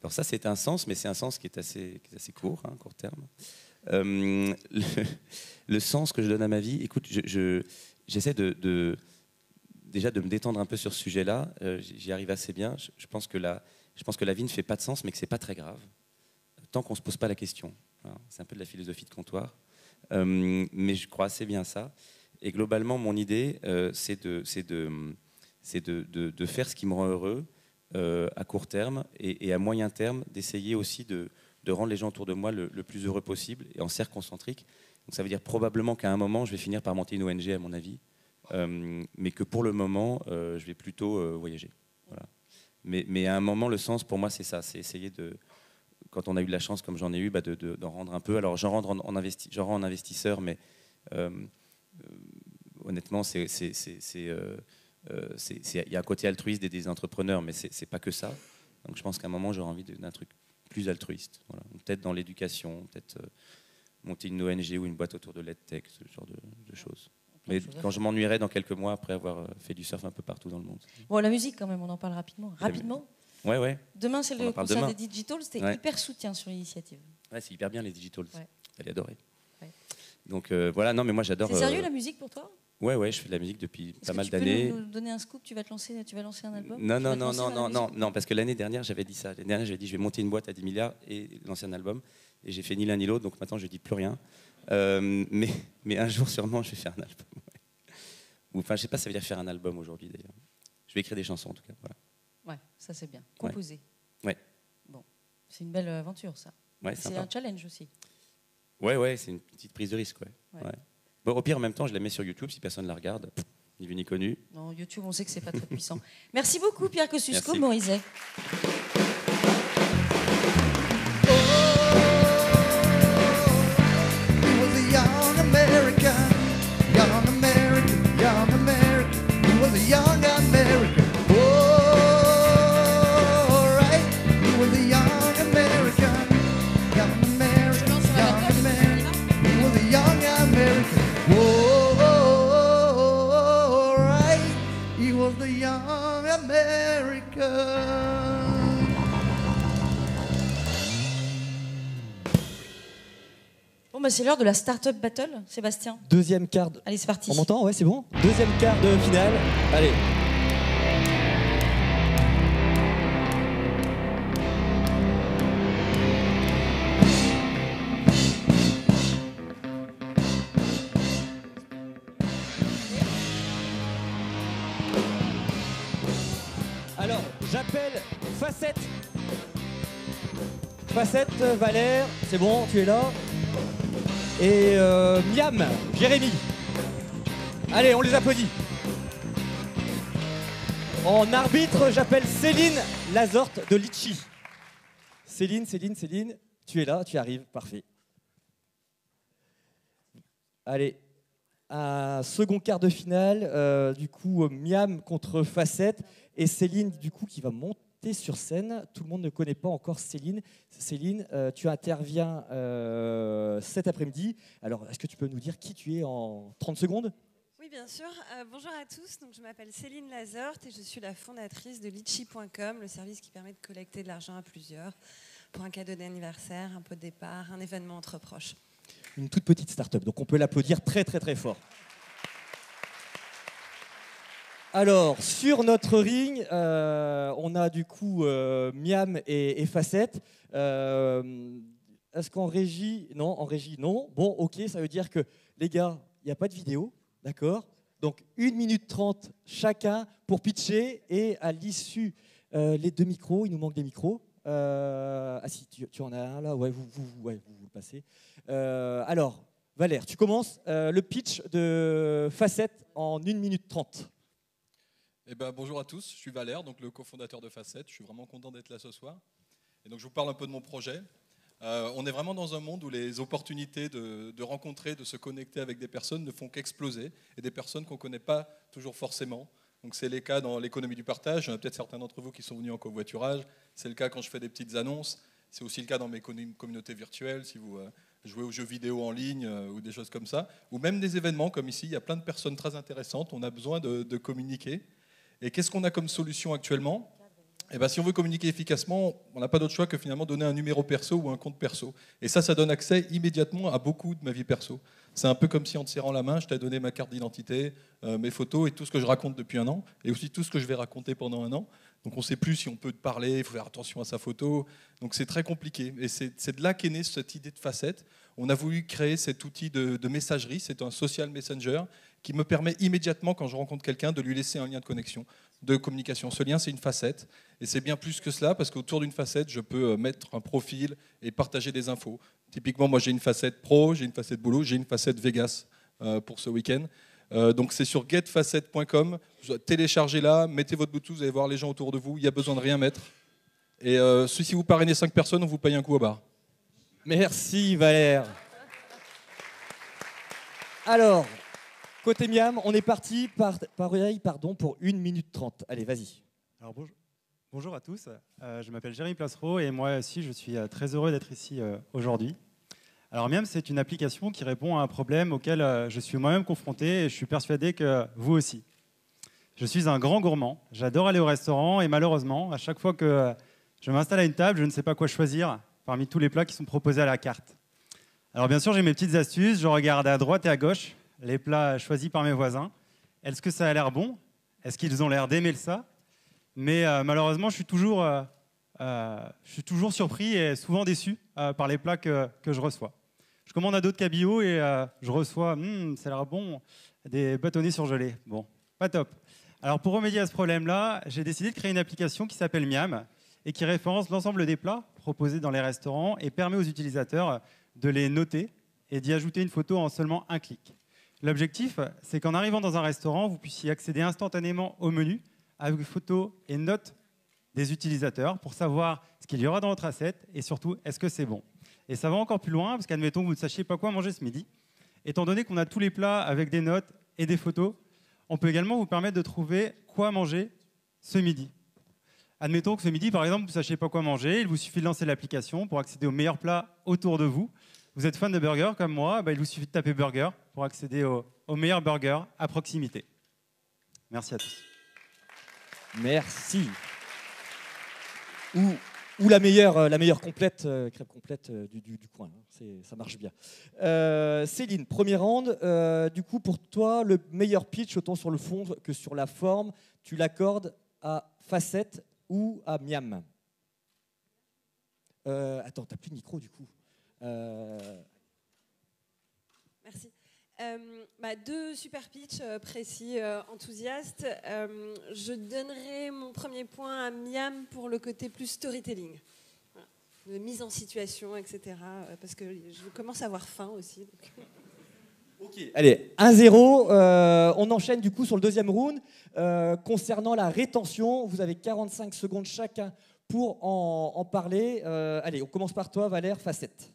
Alors ça, c'est un sens, mais c'est un sens qui est assez court, court terme. Le sens que je donne à ma vie, écoute, j'essaie déjà de me détendre un peu sur ce sujet-là. J'y arrive assez bien. Je pense que la vie ne fait pas de sens, mais que c'est pas très grave, tant qu'on se pose pas la question. C'est un peu de la philosophie de comptoir, mais je crois assez bien à ça. Et globalement, mon idée, c'est de faire ce qui me rend heureux à court terme et à moyen terme, d'essayer aussi de rendre les gens autour de moi le plus heureux possible et en cercle concentrique. Donc ça veut dire probablement qu'à un moment, je vais finir par monter une ONG, à mon avis, mais que pour le moment, je vais plutôt voyager. Voilà. Mais à un moment, le sens, pour moi, c'est ça. C'est essayer quand on a eu de la chance, comme j'en ai eu, d'en rendre un peu. Alors, j'en rends en investisseur, mais honnêtement, il y a un côté altruiste des entrepreneurs, mais c'est pas que ça. Donc je pense qu'à un moment, j'aurais envie d'un truc plus altruiste. Voilà. Peut-être dans l'éducation, peut-être monter une ONG ou une boîte autour de l'EdTech, ce genre de choses. Mais quand je m'ennuierai dans quelques mois après avoir fait du surf un peu partout dans le monde. Bon, la musique quand même, on en parle rapidement. Rapidement. Ouais. Demain, c'est le concert des Digitals. C'était hyper soutien sur l'initiative. Ouais, c'est hyper bien les Digitals. Ouais. J'allais adorer. Ouais. Donc voilà, non mais moi j'adore. C'est sérieux la musique pour toi? Ouais, je fais de la musique depuis pas mal d'années. Tu peux nous donner un scoop? Tu vas lancer un album? Non, parce que l'année dernière j'avais dit ça. L'année dernière j'avais dit je vais monter une boîte à 10 milliards et lancer un album. Et j'ai fait ni l'un ni l'autre, donc maintenant je dis plus rien. Mais un jour sûrement je vais faire un album. Ouais. Enfin je sais pas, ça veut dire faire un album aujourd'hui d'ailleurs. Je vais écrire des chansons en tout cas. Voilà. Ouais, ça c'est bien. Composer. Ouais. Bon, c'est une belle aventure ça. Ouais, c'est un challenge aussi. Ouais, c'est une petite prise de risque. Ouais. Bon, au pire, en même temps, je la mets sur YouTube si personne ne la regarde. Ni vu ni connu. Non, YouTube, on sait que c'est pas très puissant. Merci beaucoup, Pierre Kosciusko, Morizet. Young American, young American, young American. He was a young American. Bon, bah, c'est l'heure de la Startup Battle, Sébastien. Deuxième quart. Allez, c'est parti. On m'entend? Ouais, c'est bon. Deuxième quart de finale. Allez. Alors, j'appelle Facette. Facette, Valère, c'est bon, tu es là. Et Miam, Jérémy. Allez, on les applaudit. En arbitre, j'appelle Céline Lazorte de Litchi. Céline, tu es là, tu arrives, parfait. Allez, un second quart de finale, du coup, Miam contre Facette. Et Céline, du coup, qui va monter sur scène. Tout le monde ne connaît pas encore Céline. Céline, tu interviens cet après-midi. Alors, est-ce que tu peux nous dire qui tu es en 30 secondes? Oui, bien sûr. Bonjour à tous. Donc, je m'appelle Céline Lazorte et je suis la fondatrice de Litchi.com, le service qui permet de collecter de l'argent à plusieurs pour un cadeau d'anniversaire, un pot de départ, un événement entre proches. Une toute petite start-up, donc on peut l'applaudir très très très fort. Alors, sur notre ring, on a du coup Miam et Facette. Est-ce qu'en régie... Non, en régie, non. Bon, ok, ça veut dire que, les gars, il n'y a pas de vidéo, d'accord? Donc, 1 minute 30 chacun pour pitcher. Et à l'issue, les 2 micros, il nous manque des micros. Ah si, tu en as un là, ouais, vous le passez. Alors, Valère, tu commences le pitch de Facette en 1 minute 30. Eh ben, bonjour à tous, je suis Valère, donc le cofondateur de Facette. Je suis vraiment content d'être là ce soir. Et donc, je vous parle un peu de mon projet. On est vraiment dans un monde où les opportunités de rencontrer, de se connecter avec des personnes ne font qu'exploser, et des personnes qu'on ne connaît pas toujours forcément. Donc c'est les cas dans l'économie du partage. Il y en a peut-être certains d'entre vous qui sont venus en covoiturage. C'est le cas quand je fais des petites annonces. C'est aussi le cas dans mes communautés virtuelles, si vous jouez aux jeux vidéo en ligne ou des choses comme ça. Ou même des événements comme ici. Il y a plein de personnes très intéressantes. On a besoin de communiquer. Et qu'est-ce qu'on a comme solution actuellement ? Eh ben, si on veut communiquer efficacement, on n'a pas d'autre choix que finalement donner un numéro perso ou un compte perso. Et ça donne accès immédiatement à beaucoup de ma vie perso. C'est un peu comme si en te serrant la main, je t'ai donné ma carte d'identité, mes photos et tout ce que je raconte depuis un an, et aussi tout ce que je vais raconter pendant un an. Donc on ne sait plus si on peut te parler, il faut faire attention à sa photo. Donc c'est très compliqué. Et c'est de là qu'est née cette idée de Facette. On a voulu créer cet outil de messagerie, c'est un social messenger qui me permet immédiatement, quand je rencontre quelqu'un, de lui laisser un lien de connexion, de communication. Ce lien, c'est une facette. Et c'est bien plus que cela, parce qu'autour d'une facette, je peux mettre un profil et partager des infos. Typiquement, moi, j'ai une facette pro, j'ai une facette boulot, j'ai une facette Vegas pour ce week-end. Donc, c'est sur getfacette.com. Téléchargez-la, mettez votre Bluetooth, vous allez voir les gens autour de vous. Il n'y a besoin de rien mettre. Et si vous parrainez 5 personnes, on vous paye un coup au bar. Merci, Valère. Alors... Côté Miam, on est parti pour 1 minute 30. Allez, vas-y. Alors, bonjour à tous. Je m'appelle Jérémy Placereau et moi aussi, je suis très heureux d'être ici aujourd'hui. Alors, Miam, c'est une application qui répond à un problème auquel je suis moi-même confronté et je suis persuadé que vous aussi. Je suis un grand gourmand. J'adore aller au restaurant et malheureusement, à chaque fois que je m'installe à une table, je ne sais pas quoi choisir parmi tous les plats qui sont proposés à la carte. Alors, bien sûr, j'ai mes petites astuces. Je regarde à droite et à gauche les plats choisis par mes voisins. Est-ce que ça a l'air bon? Est-ce qu'ils ont l'air d'aimer ça? Mais malheureusement, je suis toujours surpris et souvent déçu par les plats que je reçois. Je commande à d'autres cabillot et je reçois, ça a l'air bon, des bâtonnets surgelés. Bon, pas top. Alors pour remédier à ce problème-là, j'ai décidé de créer une application qui s'appelle Miam et qui référence l'ensemble des plats proposés dans les restaurants et permet aux utilisateurs de les noter et d'y ajouter une photo en seulement un clic. L'objectif, c'est qu'en arrivant dans un restaurant, vous puissiez accéder instantanément au menu avec photos et notes des utilisateurs pour savoir ce qu'il y aura dans votre assiette et surtout, est-ce que c'est bon. Et ça va encore plus loin, parce qu'admettons que vous ne sachiez pas quoi manger ce midi. Étant donné qu'on a tous les plats avec des notes et des photos, on peut également vous permettre de trouver quoi manger ce midi. Admettons que ce midi, par exemple, vous ne sachiez pas quoi manger, il vous suffit de lancer l'application pour accéder aux meilleurs plats autour de vous. Vous êtes fan de burgers comme moi, il vous suffit de taper burger pour accéder aux meilleurs burgers à proximité. Merci à tous. Merci. ou la meilleure complète, crêpe complète du coin. Ça marche bien. Céline, premier round. Du coup, pour toi, le meilleur pitch, autant sur le fond que sur la forme, tu l'accordes à Facette ou à Miam? Attends, t'as plus de micro du coup. Merci. Deux super pitch précis, enthousiastes. Je donnerai mon premier point à Miam pour le côté plus storytelling. Voilà. De mise en situation, etc. Parce que je commence à avoir faim aussi. Donc. Okay. Allez, 1-0. On enchaîne du coup sur le deuxième round. Concernant la rétention, vous avez 45 secondes chacun pour en parler. Allez, on commence par toi, Valère, Facette.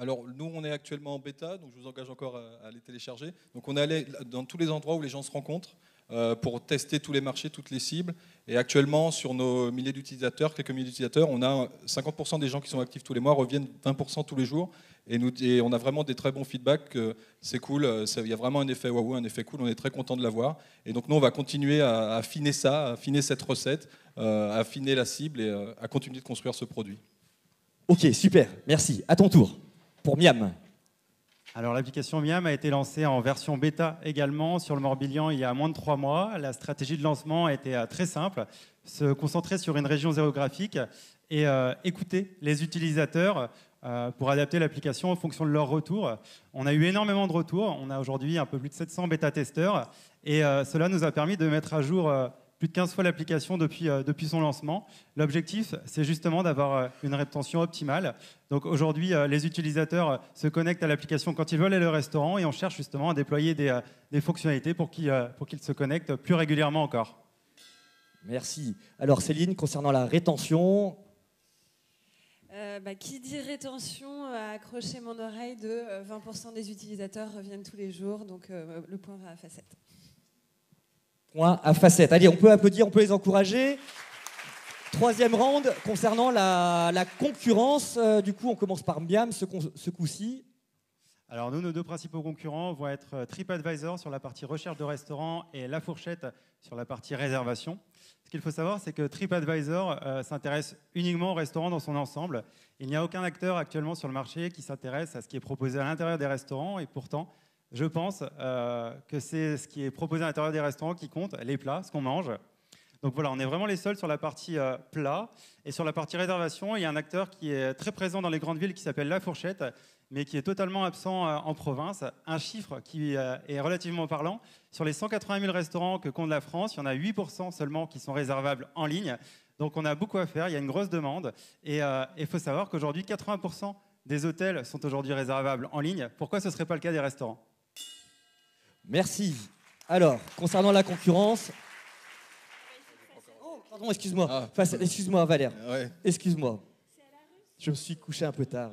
Alors, nous, on est actuellement en bêta, donc je vous engage encore à les télécharger. Donc, on est allé dans tous les endroits où les gens se rencontrent pour tester tous les marchés, toutes les cibles. Et actuellement, sur nos milliers d'utilisateurs, quelques milliers d'utilisateurs, on a 50% des gens qui sont actifs tous les mois reviennent 20% tous les jours. Et on a vraiment des très bons feedbacks. C'est cool, il y a vraiment un effet waouh, un effet cool. On est très content de l'avoir. Et donc, nous, on va continuer à affiner ça, à affiner cette recette, à affiner la cible et à continuer de construire ce produit. Ok, super, merci. À ton tour. Pour Miam. Alors l'application Miam a été lancée en version bêta également sur le Morbihan il y a moins de 3 mois. La stratégie de lancement a été très simple, se concentrer sur une région géographique et écouter les utilisateurs pour adapter l'application en fonction de leur retour. On a eu énormément de retours, on a aujourd'hui un peu plus de 700 bêta-testeurs et cela nous a permis de mettre à jour plus de 15 fois l'application depuis son lancement. L'objectif, c'est justement d'avoir une rétention optimale. Donc aujourd'hui, les utilisateurs se connectent à l'application quand ils veulent aller au restaurant et on cherche justement à déployer des fonctionnalités pour qu'ils se connectent plus régulièrement encore. Merci. Alors Céline, concernant la rétention... Qui dit rétention a accroché mon oreille de 20% des utilisateurs reviennent tous les jours, donc le point va à Facette. Point à Facette. Allez, on peut applaudir, on peut les encourager. Troisième round, concernant la concurrence. Du coup, on commence par Miam ce coup-ci. Alors nous, nos deux principaux concurrents vont être TripAdvisor sur la partie recherche de restaurants et La Fourchette sur la partie réservation. Ce qu'il faut savoir, c'est que TripAdvisor s'intéresse uniquement aux restaurants dans son ensemble. Il n'y a aucun acteur actuellement sur le marché qui s'intéresse à ce qui est proposé à l'intérieur des restaurants et pourtant, je pense que c'est ce qui est proposé à l'intérieur des restaurants qui compte, les plats, ce qu'on mange. Donc voilà, on est vraiment les seuls sur la partie plat. Et sur la partie réservation, il y a un acteur qui est très présent dans les grandes villes qui s'appelle La Fourchette, mais qui est totalement absent en province. Un chiffre qui est relativement parlant. Sur les 180 000 restaurants que compte la France, il y en a 8% seulement qui sont réservables en ligne. Donc on a beaucoup à faire, il y a une grosse demande. Et il faut savoir qu'aujourd'hui, 80% des hôtels sont aujourd'hui réservables en ligne. Pourquoi ce ne serait pas le cas des restaurants ? Merci. Alors, concernant la concurrence... Oh, pardon, excuse-moi. Excuse-moi, Valère. Ouais. Excuse-moi. Je me suis couché un peu tard.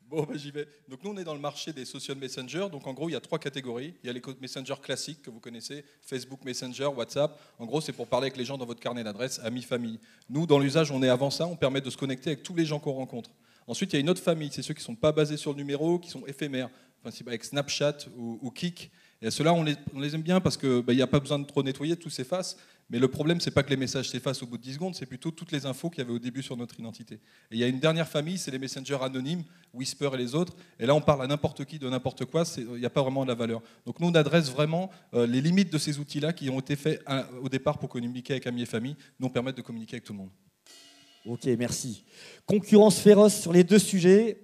Bon, j'y vais. Donc nous, on est dans le marché des social messenger. Donc en gros, il y a 3 catégories. Il y a les messengers classiques que vous connaissez, Facebook Messenger, WhatsApp. En gros, c'est pour parler avec les gens dans votre carnet d'adresses, amis, famille. Nous, dans l'usage, on est avant ça. On permet de se connecter avec tous les gens qu'on rencontre. Ensuite, il y a une autre famille. C'est ceux qui ne sont pas basés sur le numéro, qui sont éphémères. Enfin, avec Snapchat ou Kik. Et ceux-là, on les aime bien parce qu'il n'y a pas besoin de trop nettoyer, tout s'efface. Mais le problème, ce n'est pas que les messages s'effacent au bout de 10 secondes, c'est plutôt toutes les infos qu'il y avait au début sur notre identité. Et il y a une dernière famille, c'est les messengers anonymes, Whisper et les autres. Et là, on parle à n'importe qui de n'importe quoi, il n'y a pas vraiment de la valeur. Donc nous, on adresse vraiment les limites de ces outils-là qui ont été faits au départ pour communiquer avec amis et famille, nous permettre de communiquer avec tout le monde. Ok, merci. Concurrence féroce sur les deux sujets.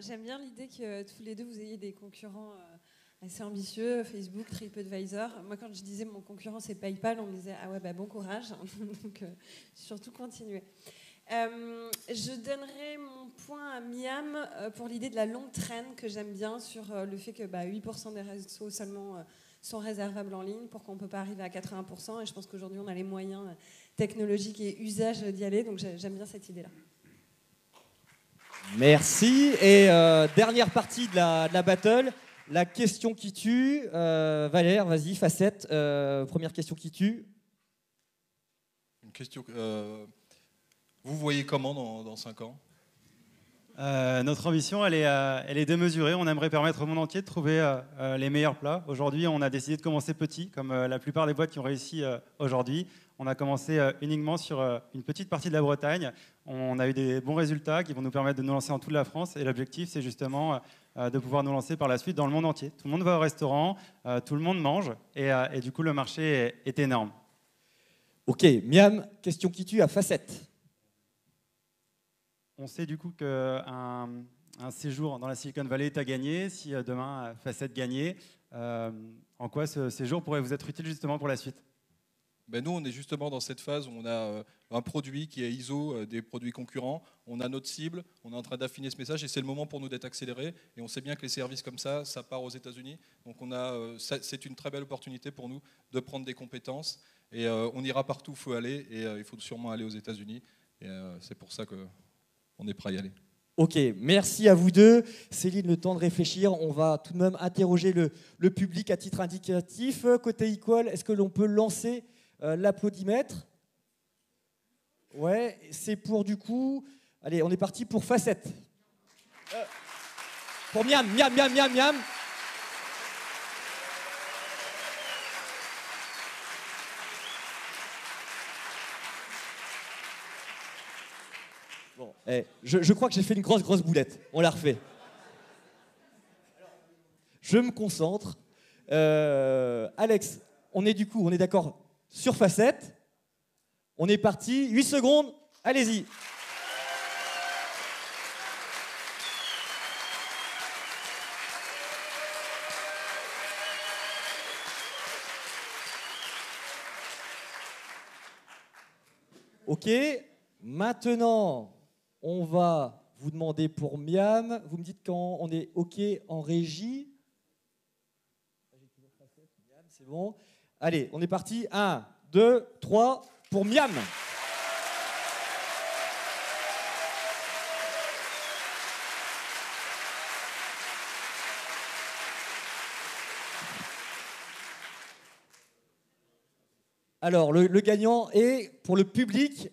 J'aime bien l'idée que tous les deux, vous ayez des concurrents assez ambitieux, Facebook, TripAdvisor. Moi, quand je disais mon concurrent, c'est PayPal, on me disait « Ah ouais, bah, bon courage ». Donc, surtout continuer. Je donnerai mon point à Miam pour l'idée de la longue traîne que j'aime bien sur le fait que 8% des réseaux seulement sont réservables en ligne, pourquoi on ne peut pas arriver à 80%. Et je pense qu'aujourd'hui, on a les moyens technologiques et usages d'y aller. Donc, j'aime bien cette idée-là. Merci. Et dernière partie de la battle, la question qui tue. Valère, vas-y, Facette. Première question qui tue. Une question. Vous voyez comment dans 5 ans ? Notre ambition, elle est démesurée. On aimerait permettre au monde entier de trouver les meilleurs plats. Aujourd'hui, on a décidé de commencer petit, comme la plupart des boîtes qui ont réussi aujourd'hui. On a commencé uniquement sur une petite partie de la Bretagne. On a eu des bons résultats qui vont nous permettre de nous lancer en toute la France. Et l'objectif, c'est justement de pouvoir nous lancer par la suite dans le monde entier. Tout le monde va au restaurant, tout le monde mange. Et du coup, le marché est énorme. Ok, Miam, question qui tue à Facette. On sait du coup qu'un séjour dans la Silicon Valley est à gagner. Si demain Facette gagnait, en quoi ce séjour pourrait vous être utile justement pour la suite? Nous, on est justement dans cette phase où on a un produit qui est ISO des produits concurrents, on a notre cible, on est en train d'affiner ce message et c'est le moment pour nous d'être accélérés. Et on sait bien que les services comme ça part aux États-Unis. Donc c'est une très belle opportunité pour nous de prendre des compétences et on ira partout où il faut aller et il faut sûrement aller aux États-Unis. Et c'est pour ça qu'on est prêt à y aller. Ok, merci à vous deux. Céline, le temps de réfléchir. On va tout de même interroger le public à titre indicatif. Côté Equal, est-ce que l'on peut lancer l'applaudimètre? Ouais, c'est pour du coup... Allez, on est parti pour Facette. Pour Miam. Bon, je crois que j'ai fait une grosse boulette. On la refait. Je me concentre. Alex, on est d'accord sur Facette. On est parti. 8 secondes. Allez-y. Ok. Maintenant, on va vous demander pour Miam. Vous me dites quand on est ok en régie. C'est bon. Allez, on est parti. 1, 2, 3 pour Miam. Alors, le gagnant est pour le public.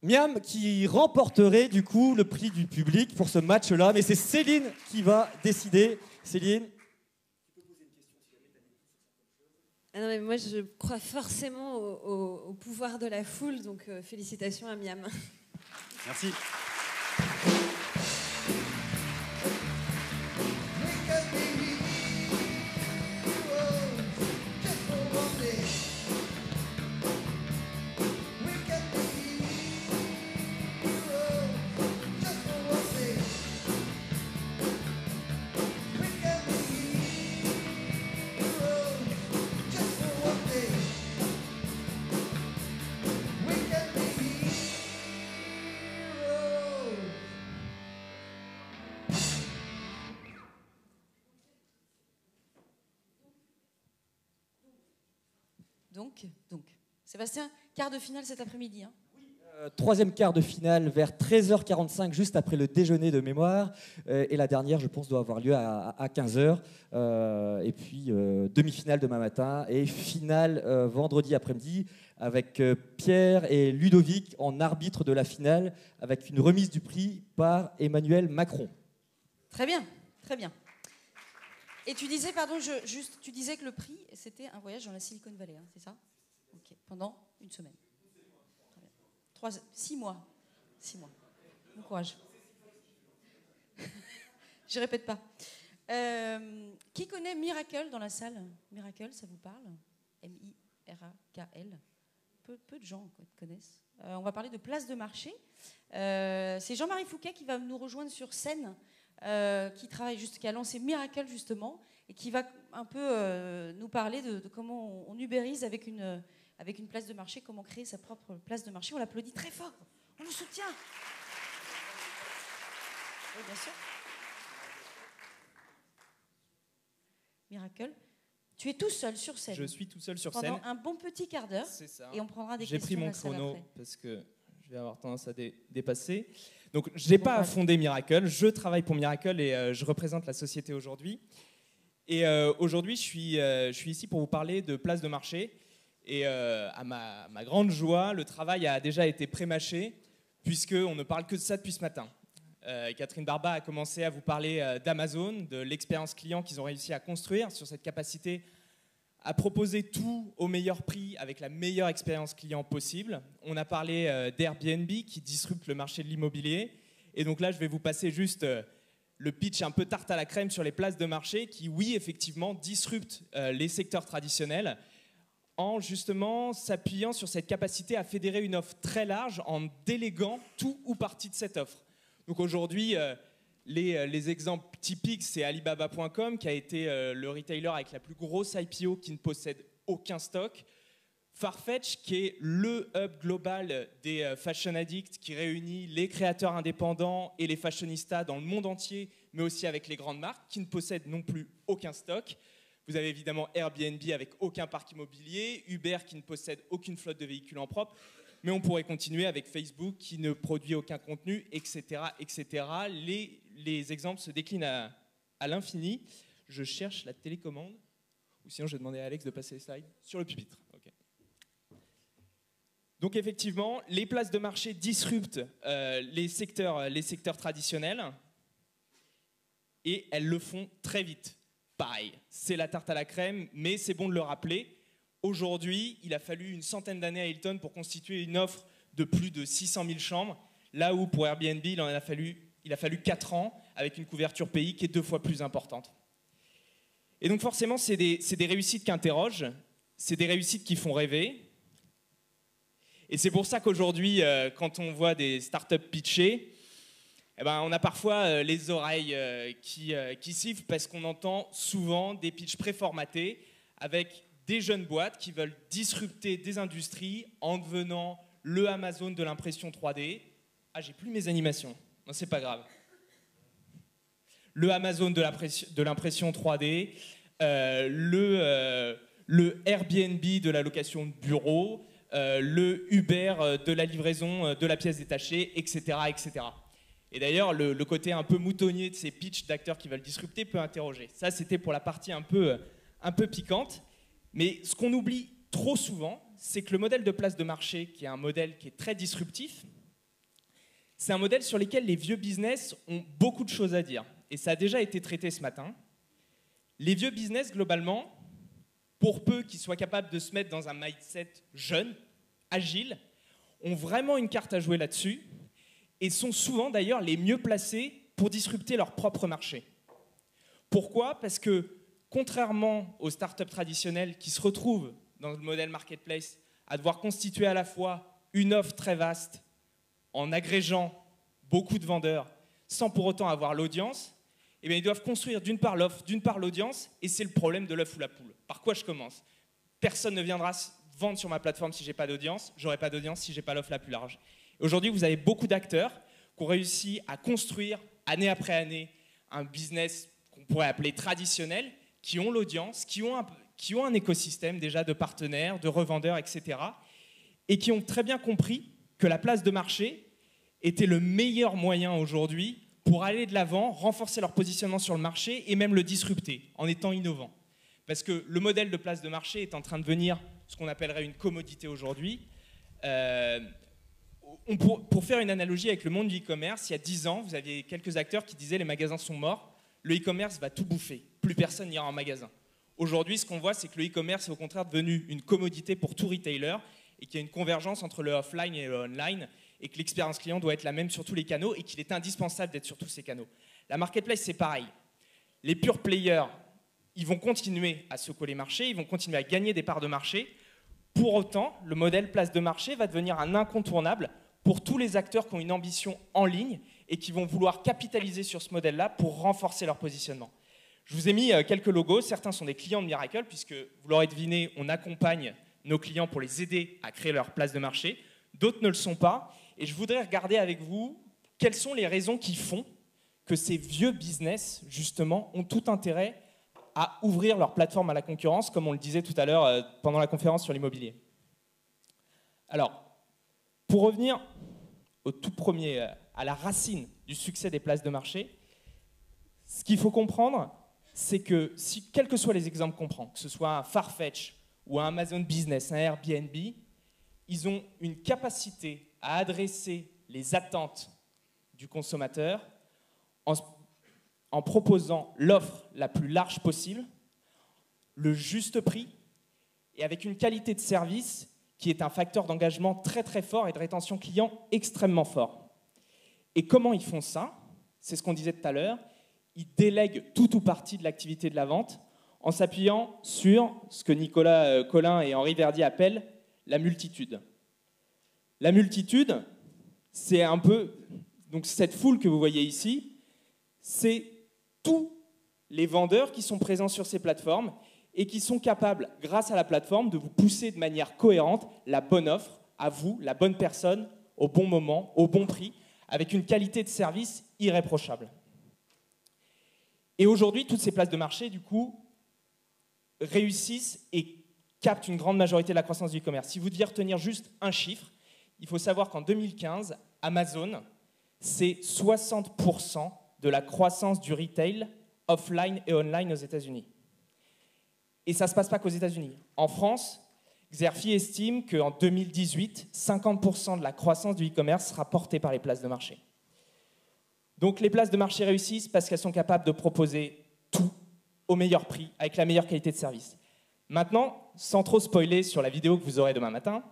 Miam qui remporterait du coup le prix du public pour ce match-là. Mais c'est Céline qui va décider. Céline. Ah non, mais moi, je crois forcément au pouvoir de la foule, donc félicitations à Miam. Merci. Donc, Sébastien, quart de finale cet après-midi. Hein. Troisième quart de finale vers 13h45, juste après le déjeuner de mémoire. Et la dernière, je pense, doit avoir lieu à 15h. Et puis, demi-finale demain matin. Et finale vendredi après-midi avec Pierre et Ludovic en arbitre de la finale, avec une remise du prix par Emmanuel Macron. Très bien, très bien. Et tu disais, tu disais que le prix, c'était un voyage dans la Silicon Valley, hein, c'est ça? Ok, pendant une semaine. 6 mois. 6 mois. Bon courage. Je répète pas. Qui connaît Miracle dans la salle? Miracle, ça vous parle? M-I-R-A-K-L. Peu de gens connaissent. On va parler de place de marché. C'est Jean-Marie Fouquet qui va nous rejoindre sur scène, qui a lancé Miracle justement, et qui va un peu nous parler de comment on ubérise avec une place de marché, comment créer sa propre place de marché. On l'applaudit très fort, on le soutient. Oui, bien sûr. Miracle, tu es tout seul sur scène. Je suis tout seul sur scène. Pendant un bon petit quart d'heure. C'est ça. Et on prendra des questions. J'ai pris mon chrono après. parce que je vais avoir tendance à dépasser. Donc, je n'ai pas fondé Miracle. Je travaille pour Miracle et je représente la société aujourd'hui. Et aujourd'hui, je suis ici pour vous parler de place de marché. Et à ma grande joie, le travail a déjà été pré-mâché puisqu'on ne parle que de ça depuis ce matin. Catherine Barba a commencé à vous parler d'Amazon, de l'expérience client qu'ils ont réussi à construire sur cette capacité à proposer tout au meilleur prix avec la meilleure expérience client possible. On a parlé d'Airbnb qui disrupte le marché de l'immobilier. Et donc là, je vais vous passer juste le pitch un peu tarte à la crème sur les places de marché qui, oui, effectivement, disruptent les secteurs traditionnels en justement s'appuyant sur cette capacité à fédérer une offre très large en déléguant tout ou partie de cette offre. Donc aujourd'hui, les exemples typiques, c'est Alibaba.com qui a été le retailer avec la plus grosse IPO qui ne possède aucun stock. Farfetch qui est le hub global des fashion addicts qui réunit les créateurs indépendants et les fashionistas dans le monde entier, mais aussi avec les grandes marques qui ne possèdent non plus aucun stock. Vous avez évidemment Airbnb avec aucun parc immobilier, Uber qui ne possède aucune flotte de véhicules en propre, mais on pourrait continuer avec Facebook qui ne produit aucun contenu, etc. etc. Les exemples se déclinent à l'infini. Je cherche la télécommande, ou sinon je vais demander à Alex de passer les slides sur le pupitre. Okay. Donc effectivement, les places de marché disruptent les secteurs traditionnels et elles le font très vite. Pareil, c'est la tarte à la crème, mais c'est bon de le rappeler. Aujourd'hui, il a fallu une centaine d'années à Hilton pour constituer une offre de plus de 600 000 chambres, là où pour Airbnb, il a fallu 4 ans avec une couverture pays qui est 2 fois plus importante. Et donc forcément, c'est des réussites qui interrogent, c'est des réussites qui font rêver. Et c'est pour ça qu'aujourd'hui, quand on voit des startups pitcher, eh ben, on a parfois les oreilles qui sifflent parce qu'on entend souvent des pitchs préformatés avec des jeunes boîtes qui veulent disrupter des industries en devenant le Amazon de l'impression 3D. Ah, j'ai plus mes animations. Non, c'est pas grave. Le Amazon de l'impression 3D, le Airbnb de la location de bureau, le Uber de la livraison de la pièce détachée, etc. etc. Et d'ailleurs, le côté un peu moutonnier de ces pitchs d'acteurs qui veulent disrupter peut interroger. Ça, c'était pour la partie un peu piquante. Mais ce qu'on oublie trop souvent, c'est que le modèle de place de marché, qui est un modèle qui est très disruptif, c'est un modèle sur lequel les vieux business ont beaucoup de choses à dire. Et ça a déjà été traité ce matin. Les vieux business, globalement, pour peu qu'ils soient capables de se mettre dans un mindset jeune, agile, ont vraiment une carte à jouer là-dessus et sont souvent d'ailleurs les mieux placés pour disrupter leur propre marché. Pourquoi ? Parce que contrairement aux startups traditionnelles qui se retrouvent dans le modèle marketplace à devoir constituer à la fois une offre très vaste en agrégeant beaucoup de vendeurs sans pour autant avoir l'audience, eh bien, ils doivent construire d'une part l'offre, d'une part l'audience, et c'est le problème de l'œuf ou la poule. Par quoi je commence ? Personne ne viendra vendre sur ma plateforme si je n'ai pas d'audience, j'aurai pas d'audience si je n'ai pas l'offre la plus large. Aujourd'hui, vous avez beaucoup d'acteurs qui ont réussi à construire, année après année, un business qu'on pourrait appeler traditionnel, qui ont l'audience, qui ont un écosystème déjà de partenaires, de revendeurs, etc. et qui ont très bien compris que la place de marché était le meilleur moyen aujourd'hui pour aller de l'avant, renforcer leur positionnement sur le marché et même le disrupter en étant innovant. Parce que le modèle de place de marché est en train de devenir ce qu'on appellerait une commodité aujourd'hui. Pour faire une analogie avec le monde du e-commerce, il y a 10 ans, vous aviez quelques acteurs qui disaient les magasins sont morts, le e-commerce va tout bouffer, plus personne n'ira en magasin. Aujourd'hui, ce qu'on voit, c'est que le e-commerce est au contraire devenu une commodité pour tout retailer et qu'il y a une convergence entre le offline et le online et que l'expérience client doit être la même sur tous les canaux et qu'il est indispensable d'être sur tous ces canaux. La marketplace, c'est pareil. Les pure players, ils vont continuer à secouer les marchés, ils vont continuer à gagner des parts de marché. Pour autant, le modèle place de marché va devenir un incontournable pour tous les acteurs qui ont une ambition en ligne et qui vont vouloir capitaliser sur ce modèle-là pour renforcer leur positionnement. Je vous ai mis quelques logos. Certains sont des clients de Mirakl, puisque, vous l'aurez deviné, on accompagne nos clients pour les aider à créer leur place de marché. D'autres ne le sont pas. Et je voudrais regarder avec vous quelles sont les raisons qui font que ces vieux business, justement, ont tout intérêt à ouvrir leur plateforme à la concurrence, comme on le disait tout à l'heure pendant la conférence sur l'immobilier. Alors, pour revenir au tout premier, à la racine du succès des places de marché, ce qu'il faut comprendre, c'est que si, quels que soient les exemples qu'on prend, que ce soit un Farfetch ou un Amazon Business, un Airbnb, ils ont une capacité à adresser les attentes du consommateur en proposant l'offre la plus large possible, le juste prix, et avec une qualité de service qui est un facteur d'engagement très très fort et de rétention client extrêmement fort. Et comment ils font ça? C'est ce qu'on disait tout à l'heure. Ils délèguent tout ou partie de l'activité de la vente en s'appuyant sur ce que Nicolas Collin et Henri Verdier appellent la multitude. La multitude, c'est un peu... Donc cette foule que vous voyez ici, c'est tous les vendeurs qui sont présents sur ces plateformes et qui sont capables, grâce à la plateforme, de vous pousser de manière cohérente la bonne offre à vous, la bonne personne, au bon moment, au bon prix, avec une qualité de service irréprochable. Et aujourd'hui, toutes ces places de marché, du coup, réussissent et captent une grande majorité de la croissance du e-commerce. Si vous deviez retenir juste un chiffre, il faut savoir qu'en 2015, Amazon, c'est 60% de la croissance du retail offline et online aux États-Unis. Et ça ne se passe pas qu'aux États-Unis. En France, Xerfi estime qu'en 2018, 50% de la croissance du e-commerce sera portée par les places de marché. Donc les places de marché réussissent parce qu'elles sont capables de proposer tout au meilleur prix, avec la meilleure qualité de service. Maintenant, sans trop spoiler sur la vidéo que vous aurez demain matin,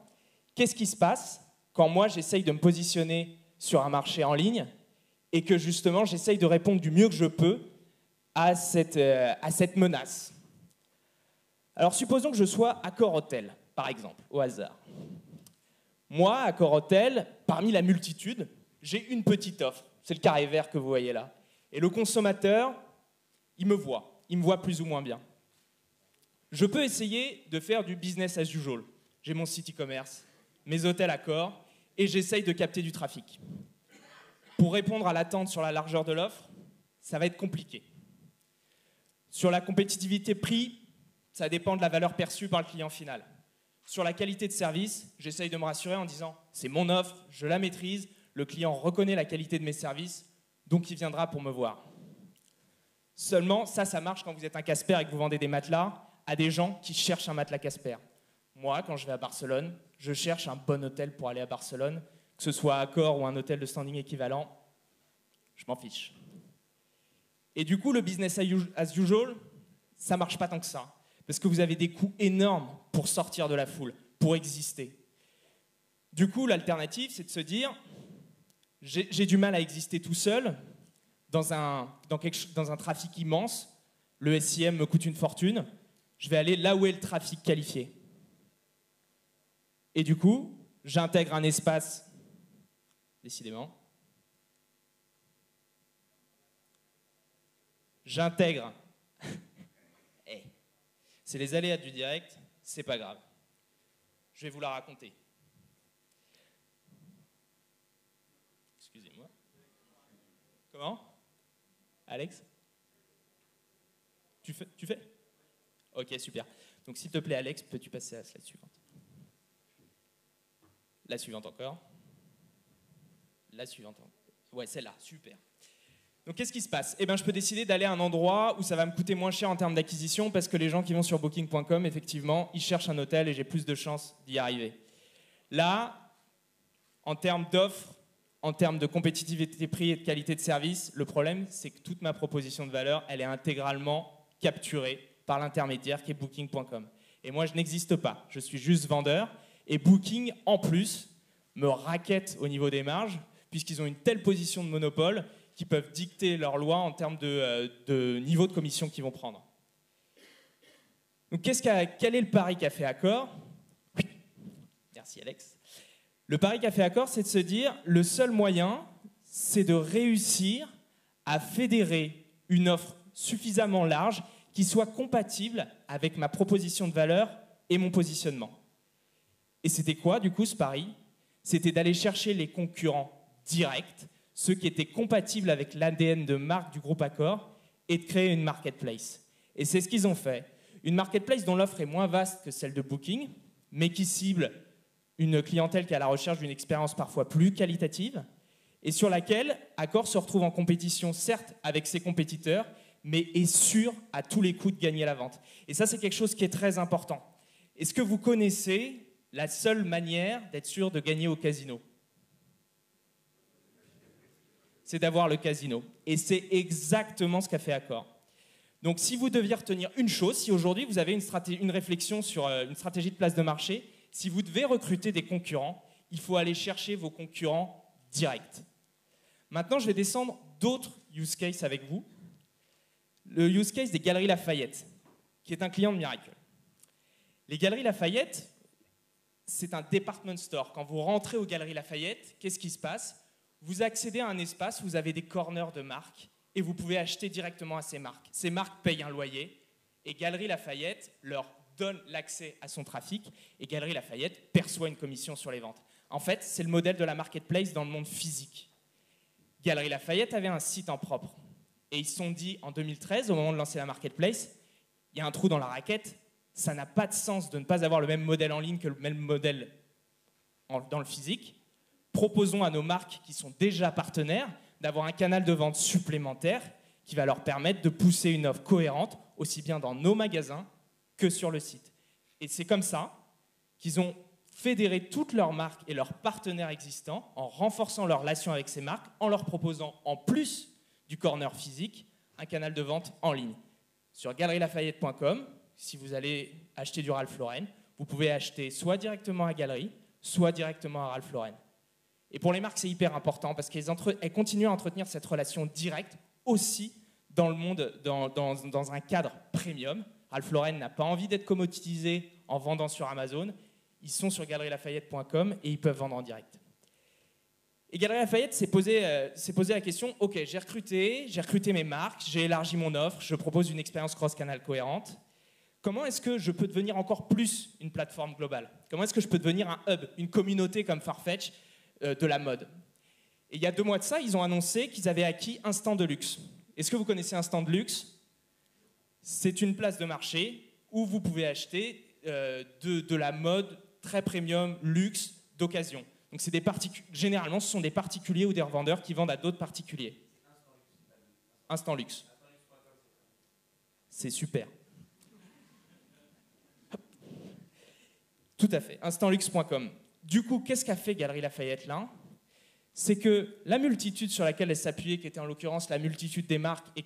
qu'est-ce qui se passe quand moi j'essaye de me positionner sur un marché en ligne et que justement j'essaye de répondre du mieux que je peux à cette menace? Alors supposons que je sois Accor Hôtel, par exemple, au hasard. Moi, Accor Hôtel, parmi la multitude, j'ai une petite offre. C'est le carré vert que vous voyez là. Et le consommateur, il me voit plus ou moins bien. Je peux essayer de faire du business as usual. J'ai mon site e-commerce, mes hôtels Accor, et j'essaye de capter du trafic. Pour répondre à l'attente sur la largeur de l'offre, ça va être compliqué. Sur la compétitivité prix, ça dépend de la valeur perçue par le client final. Sur la qualité de service, j'essaye de me rassurer en disant « c'est mon offre, je la maîtrise, le client reconnaît la qualité de mes services, donc il viendra pour me voir ». Seulement, ça marche quand vous êtes un Casper et que vous vendez des matelas à des gens qui cherchent un matelas Casper. Moi, quand je vais à Barcelone, je cherche un bon hôtel pour aller à Barcelone, que ce soit Accor ou un hôtel de standing équivalent, je m'en fiche. Et du coup, le business as usual, ça ne marche pas tant que ça. Parce que vous avez des coûts énormes pour sortir de la foule, pour exister. Du coup, l'alternative, c'est de se dire, j'ai du mal à exister tout seul, dans un trafic immense, le SIM me coûte une fortune, je vais aller là où est le trafic qualifié. Et du coup, j'intègre un espace, décidément, j'intègre... C'est les aléas du direct, c'est pas grave. Je vais vous la raconter. Excusez-moi. Comment? Alex? Tu fais? Ok, super. Donc s'il te plaît, Alex, peux-tu passer à la slide suivante? La suivante encore. La suivante. Ouais, celle-là, super. Donc qu'est-ce qui se passe? Eh bien, je peux décider d'aller à un endroit où ça va me coûter moins cher en termes d'acquisition parce que les gens qui vont sur Booking.com, effectivement, ils cherchent un hôtel et j'ai plus de chances d'y arriver. Là, en termes d'offres, en termes de compétitivité prix et de qualité de service, le problème, c'est que toute ma proposition de valeur, elle est intégralement capturée par l'intermédiaire qui est Booking.com. Et moi, je n'existe pas. Je suis juste vendeur. Et Booking, en plus, me raquette au niveau des marges puisqu'ils ont une telle position de monopole qui peuvent dicter leurs lois en termes de niveau de commission qu'ils vont prendre. Donc, quel est le pari qu'a fait Accor? Merci Alex. Le pari qu'a fait Accor, c'est de se dire, le seul moyen, c'est de réussir à fédérer une offre suffisamment large qui soit compatible avec ma proposition de valeur et mon positionnement. Et c'était quoi, du coup, ce pari? C'était d'aller chercher les concurrents directs, ceux qui étaient compatibles avec l'ADN de marque du groupe Accor, et de créer une marketplace. Et c'est ce qu'ils ont fait. Une marketplace dont l'offre est moins vaste que celle de Booking, mais qui cible une clientèle qui est à la recherche d'une expérience parfois plus qualitative, et sur laquelle Accor se retrouve en compétition, certes, avec ses compétiteurs, mais est sûr à tous les coups de gagner la vente. Et ça, c'est quelque chose qui est très important. Est-ce que vous connaissez la seule manière d'être sûr de gagner au casino? c'est d'avoir le casino. Et c'est exactement ce qu'a fait Accor. Donc si vous deviez retenir une chose, si aujourd'hui vous avez une réflexion sur une stratégie de place de marché, si vous devez recruter des concurrents, il faut aller chercher vos concurrents directs. Maintenant, je vais descendre d'autres use cases avec vous. Le use case des Galeries Lafayette, qui est un client de Miracle. Les Galeries Lafayette, c'est un department store. Quand vous rentrez aux Galeries Lafayette, qu'est-ce qui se passe? Vous accédez à un espace où vous avez des corners de marques et vous pouvez acheter directement à ces marques. Ces marques payent un loyer et Galeries Lafayette leur donne l'accès à son trafic et Galeries Lafayette perçoit une commission sur les ventes. En fait, c'est le modèle de la marketplace dans le monde physique. Galeries Lafayette avait un site en propre. Et ils se sont dit, en 2013, au moment de lancer la marketplace, il y a un trou dans la raquette, ça n'a pas de sens de ne pas avoir le même modèle en ligne que le même modèle dans le physique. Proposons à nos marques qui sont déjà partenaires d'avoir un canal de vente supplémentaire qui va leur permettre de pousser une offre cohérente, aussi bien dans nos magasins que sur le site. Et c'est comme ça qu'ils ont fédéré toutes leurs marques et leurs partenaires existants en renforçant leur relation avec ces marques, en leur proposant, en plus du corner physique, un canal de vente en ligne. Sur galerielafayette.com, si vous allez acheter du Ralph Lauren, vous pouvez acheter soit directement à Galerie, soit directement à Ralph Lauren. Et pour les marques, c'est hyper important parce qu'elles continuent à entretenir cette relation directe aussi dans le monde, dans un cadre premium. Ralph Lauren n'a pas envie d'être commoditisé en vendant sur Amazon. Ils sont sur galerielafayette.com et ils peuvent vendre en direct. Et Galeries Lafayette s'est posé la question, ok, j'ai recruté mes marques, j'ai élargi mon offre, je propose une expérience cross-canal cohérente. Comment est-ce que je peux devenir encore plus une plateforme globale? Comment est-ce que je peux devenir un hub, une communauté comme Farfetch de la mode? Et il y a 2 mois de ça, ils ont annoncé qu'ils avaient acquis Instant de Luxe. Est-ce que vous connaissez Instant de Luxe? C'est une place de marché où vous pouvez acheter de la mode très premium, luxe, d'occasion. Donc généralement, ce sont des particuliers ou des revendeurs qui vendent à d'autres particuliers. Instant Luxe. C'est super. Tout à fait, instantluxe.com. Du coup, qu'est-ce qu'a fait Galeries Lafayette là? C'est que la multitude sur laquelle elle s'appuyait, qui était en l'occurrence la multitude des marques et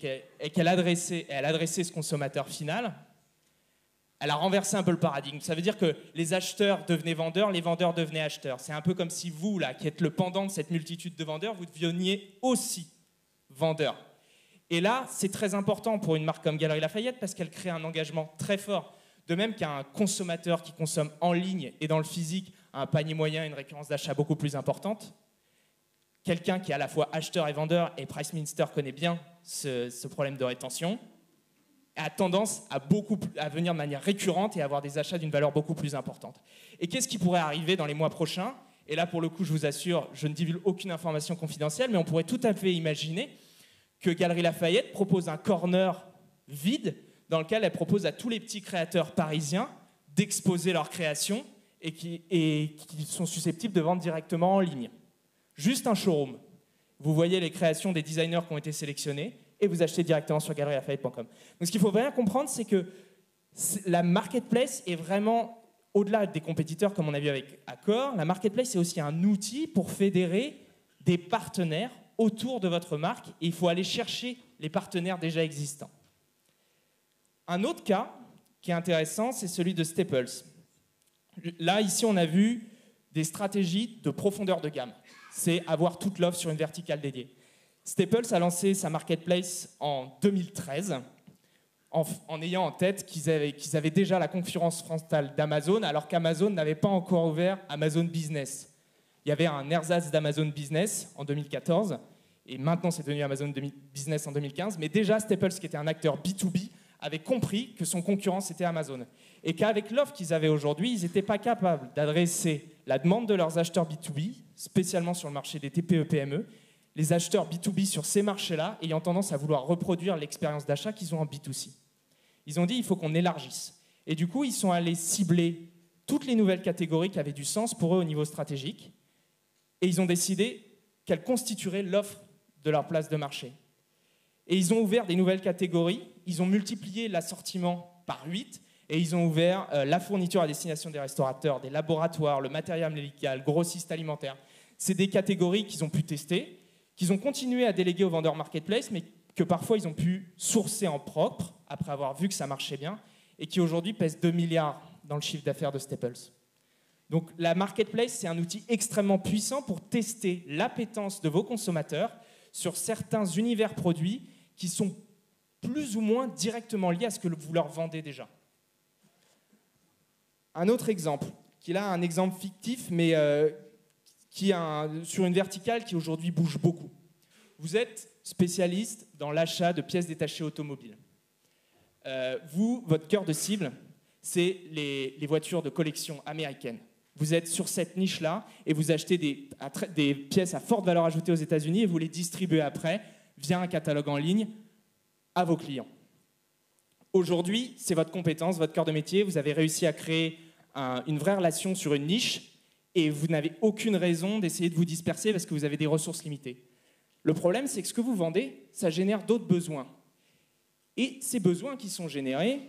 qu'elle adressait ce consommateur final, elle a renversé un peu le paradigme. Ça veut dire que les acheteurs devenaient vendeurs, les vendeurs devenaient acheteurs. C'est un peu comme si vous, là, qui êtes le pendant de cette multitude de vendeurs, vous deveniez aussi vendeur. Et là, c'est très important pour une marque comme Galeries Lafayette parce qu'elle crée un engagement très fort. De même qu'un consommateur qui consomme en ligne et dans le physique a un panier moyen et une récurrence d'achat beaucoup plus importante, quelqu'un qui est à la fois acheteur et vendeur, et PriceMinster connaît bien ce problème de rétention, a tendance à venir de manière récurrente et à avoir des achats d'une valeur beaucoup plus importante. Et qu'est-ce qui pourrait arriver dans les mois prochains? Et là, pour le coup, je vous assure, je ne divulgue aucune information confidentielle, mais on pourrait tout à fait imaginer que Galeries Lafayette propose un corner vide dans lequel elle propose à tous les petits créateurs parisiens d'exposer leurs créations et qui sont susceptibles de vendre directement en ligne. Juste un showroom. Vous voyez les créations des designers qui ont été sélectionnés et vous achetez directement sur galerielafayette.com. Donc ce qu'il faut bien comprendre, c'est que la marketplace est vraiment, au-delà des compétiteurs comme on a vu avec Accor, la marketplace est aussi un outil pour fédérer des partenaires autour de votre marque et il faut aller chercher les partenaires déjà existants. Un autre cas qui est intéressant, c'est celui de Staples. Là, ici, on a vu des stratégies de profondeur de gamme. C'est avoir toute l'offre sur une verticale dédiée. Staples a lancé sa marketplace en 2013 en ayant en tête qu'ils avaient déjà la concurrence frontale d'Amazon alors qu'Amazon n'avait pas encore ouvert Amazon Business. Il y avait un ersatz d'Amazon Business en 2014 et maintenant c'est devenu Amazon Business en 2015. Mais déjà Staples, qui était un acteur B2B, avait compris que son concurrent c'était Amazon et qu'avec l'offre qu'ils avaient aujourd'hui, ils n'étaient pas capables d'adresser la demande de leurs acheteurs B2B, spécialement sur le marché des TPE-PME, les acheteurs B2B sur ces marchés-là ayant tendance à vouloir reproduire l'expérience d'achat qu'ils ont en B2C. Ils ont dit il faut qu'on élargisse. Et du coup, ils sont allés cibler toutes les nouvelles catégories qui avaient du sens pour eux au niveau stratégique et ils ont décidé qu'elles constitueraient l'offre de leur place de marché. Et ils ont ouvert des nouvelles catégories, ils ont multiplié l'assortiment par 8 et ils ont ouvert la fourniture à destination des restaurateurs, des laboratoires, le matériel médical, grossistes alimentaires. C'est des catégories qu'ils ont pu tester, qu'ils ont continué à déléguer aux vendeurs marketplace, mais que parfois ils ont pu sourcer en propre, après avoir vu que ça marchait bien, et qui aujourd'hui pèsent 2 milliards dans le chiffre d'affaires de Staples. Donc la marketplace, c'est un outil extrêmement puissant pour tester l'appétence de vos consommateurs sur certains univers produits qui sont plus ou moins directement liés à ce que vous leur vendez déjà. Un autre exemple, qui est là un exemple fictif, mais qui est sur une verticale qui aujourd'hui bouge beaucoup. Vous êtes spécialiste dans l'achat de pièces détachées automobiles. Votre cœur de cible, c'est les voitures de collection américaines. Vous êtes sur cette niche-là et vous achetez des pièces à forte valeur ajoutée aux États-Unis et vous les distribuez après via un catalogue en ligne à vos clients. Aujourd'hui, c'est votre compétence, votre cœur de métier. Vous avez réussi à créer une vraie relation sur une niche et vous n'avez aucune raison d'essayer de vous disperser parce que vous avez des ressources limitées. Le problème, c'est que ce que vous vendez, ça génère d'autres besoins. Et ces besoins qui sont générés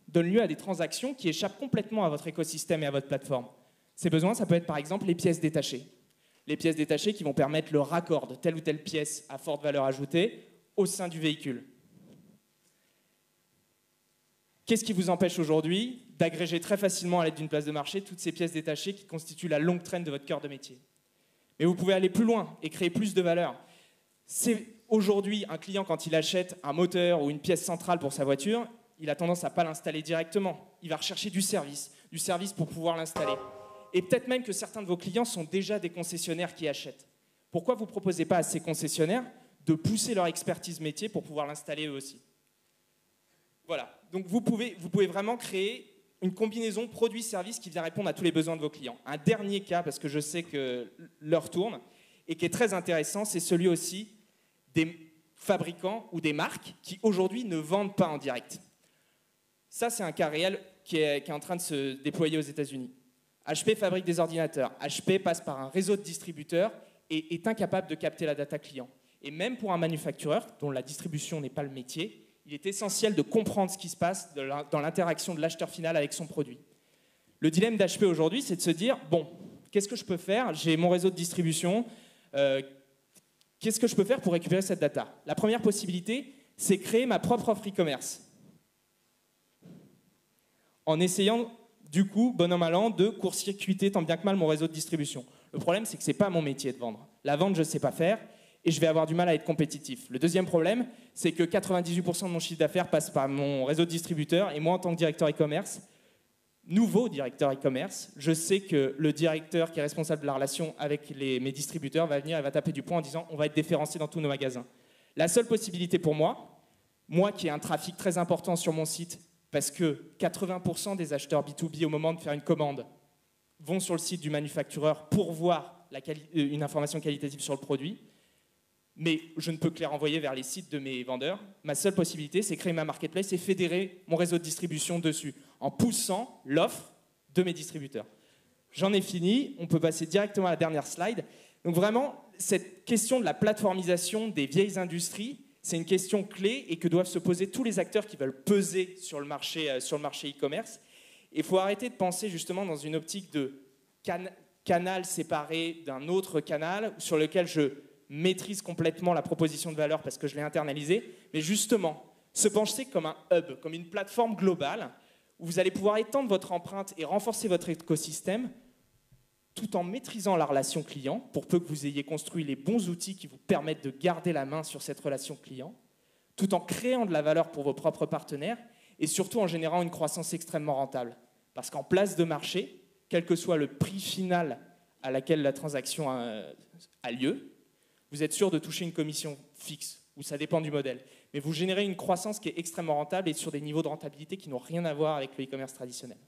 donnent lieu à des transactions qui échappent complètement à votre écosystème et à votre plateforme. Ces besoins, ça peut être par exemple les pièces détachées. Les pièces détachées qui vont permettre le raccord de telle ou telle pièce à forte valeur ajoutée au sein du véhicule. Qu'est-ce qui vous empêche aujourd'hui d'agréger très facilement à l'aide d'une place de marché toutes ces pièces détachées qui constituent la longue traîne de votre cœur de métier? Mais vous pouvez aller plus loin et créer plus de valeur. C'est aujourd'hui un client, quand il achète un moteur ou une pièce centrale pour sa voiture, il a tendance à ne pas l'installer directement. Il va rechercher du service pour pouvoir l'installer. Et peut-être même que certains de vos clients sont déjà des concessionnaires qui achètent. Pourquoi vous ne proposez pas à ces concessionnaires de pousser leur expertise métier pour pouvoir l'installer eux aussi? Voilà, donc vous pouvez vraiment créer une combinaison produit-service qui vient répondre à tous les besoins de vos clients. Un dernier cas, parce que je sais que l'heure tourne, et qui est très intéressant, c'est celui aussi des fabricants ou des marques qui aujourd'hui ne vendent pas en direct. Ça, c'est un cas réel qui est en train de se déployer aux États-Unis. HP fabrique des ordinateurs. HP passe par un réseau de distributeurs et est incapable de capter la data client. Et même pour un manufactureur, dont la distribution n'est pas le métier, il est essentiel de comprendre ce qui se passe dans l'interaction de l'acheteur final avec son produit. Le dilemme d'HP aujourd'hui, c'est de se dire, bon, qu'est-ce que je peux faire? J'ai mon réseau de distribution. Qu'est-ce que je peux faire pour récupérer cette data? La première possibilité, c'est créer ma propre offre e-commerce. En essayant, du coup, bon an mal an, de court-circuiter tant bien que mal mon réseau de distribution. Le problème, c'est que ce n'est pas mon métier de vendre. La vente, je ne sais pas faire et je vais avoir du mal à être compétitif. Le deuxième problème, c'est que 98% de mon chiffre d'affaires passe par mon réseau de distributeurs et moi, en tant que directeur e-commerce, nouveau directeur e-commerce, je sais que le directeur qui est responsable de la relation avec mes distributeurs va venir et va taper du poing en disant on va être déférencé dans tous nos magasins. La seule possibilité pour moi qui ai un trafic très important sur mon site, parce que 80% des acheteurs B2B au moment de faire une commande vont sur le site du manufactureur pour voir une information qualitative sur le produit, mais je ne peux que les renvoyer vers les sites de mes vendeurs. Ma seule possibilité, c'est créer ma marketplace et fédérer mon réseau de distribution dessus, en poussant l'offre de mes distributeurs. J'en ai fini, on peut passer directement à la dernière slide. Donc vraiment, cette question de la plateformisation des vieilles industries, c'est une question clé et que doivent se poser tous les acteurs qui veulent peser sur le marché e-commerce. Il faut arrêter de penser justement dans une optique de canal séparé d'un autre canal sur lequel je maîtrise complètement la proposition de valeur parce que je l'ai internalisée, mais justement se pencher comme un hub, comme une plateforme globale où vous allez pouvoir étendre votre empreinte et renforcer votre écosystème tout en maîtrisant la relation client, pour peu que vous ayez construit les bons outils qui vous permettent de garder la main sur cette relation client, tout en créant de la valeur pour vos propres partenaires et surtout en générant une croissance extrêmement rentable. Parce qu'en place de marché, quel que soit le prix final à laquelle la transaction a lieu, vous êtes sûr de toucher une commission fixe, ou ça dépend du modèle. Mais vous générez une croissance qui est extrêmement rentable et sur des niveaux de rentabilité qui n'ont rien à voir avec le e-commerce traditionnel.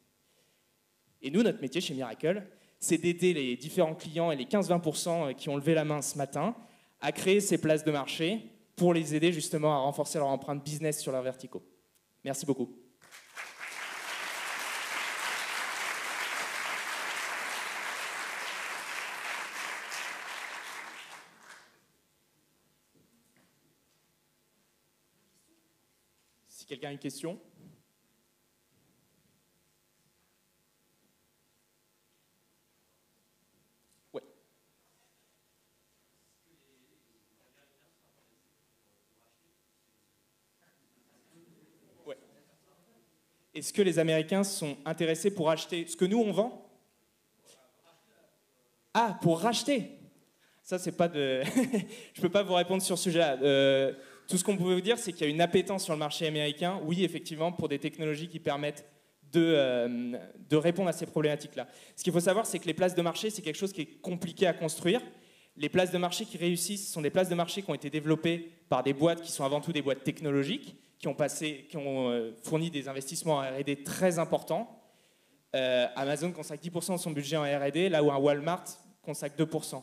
Et nous, notre métier chez Miracle, c'est d'aider les différents clients et les 15-20% qui ont levé la main ce matin à créer ces places de marché pour les aider justement à renforcer leur empreinte business sur leurs verticaux. Merci beaucoup. Si quelqu'un a une question ? est-ce que les Américains sont intéressés pour acheter ce que nous, on vend? Ah, pour racheter? Ça, c'est pas de... Je peux pas vous répondre sur ce sujet-là. Tout ce qu'on pouvait vous dire, c'est qu'il y a une appétence sur le marché américain, oui, effectivement, pour des technologies qui permettent de répondre à ces problématiques-là. Ce qu'il faut savoir, c'est que les places de marché, c'est quelque chose qui est compliqué à construire. Les places de marché qui réussissent sont des places de marché qui ont été développées par des boîtes qui sont avant tout des boîtes technologiques, qui ont fourni des investissements en R&D très importants. Amazon consacre 10% de son budget en R&D, là où un Walmart consacre 2%.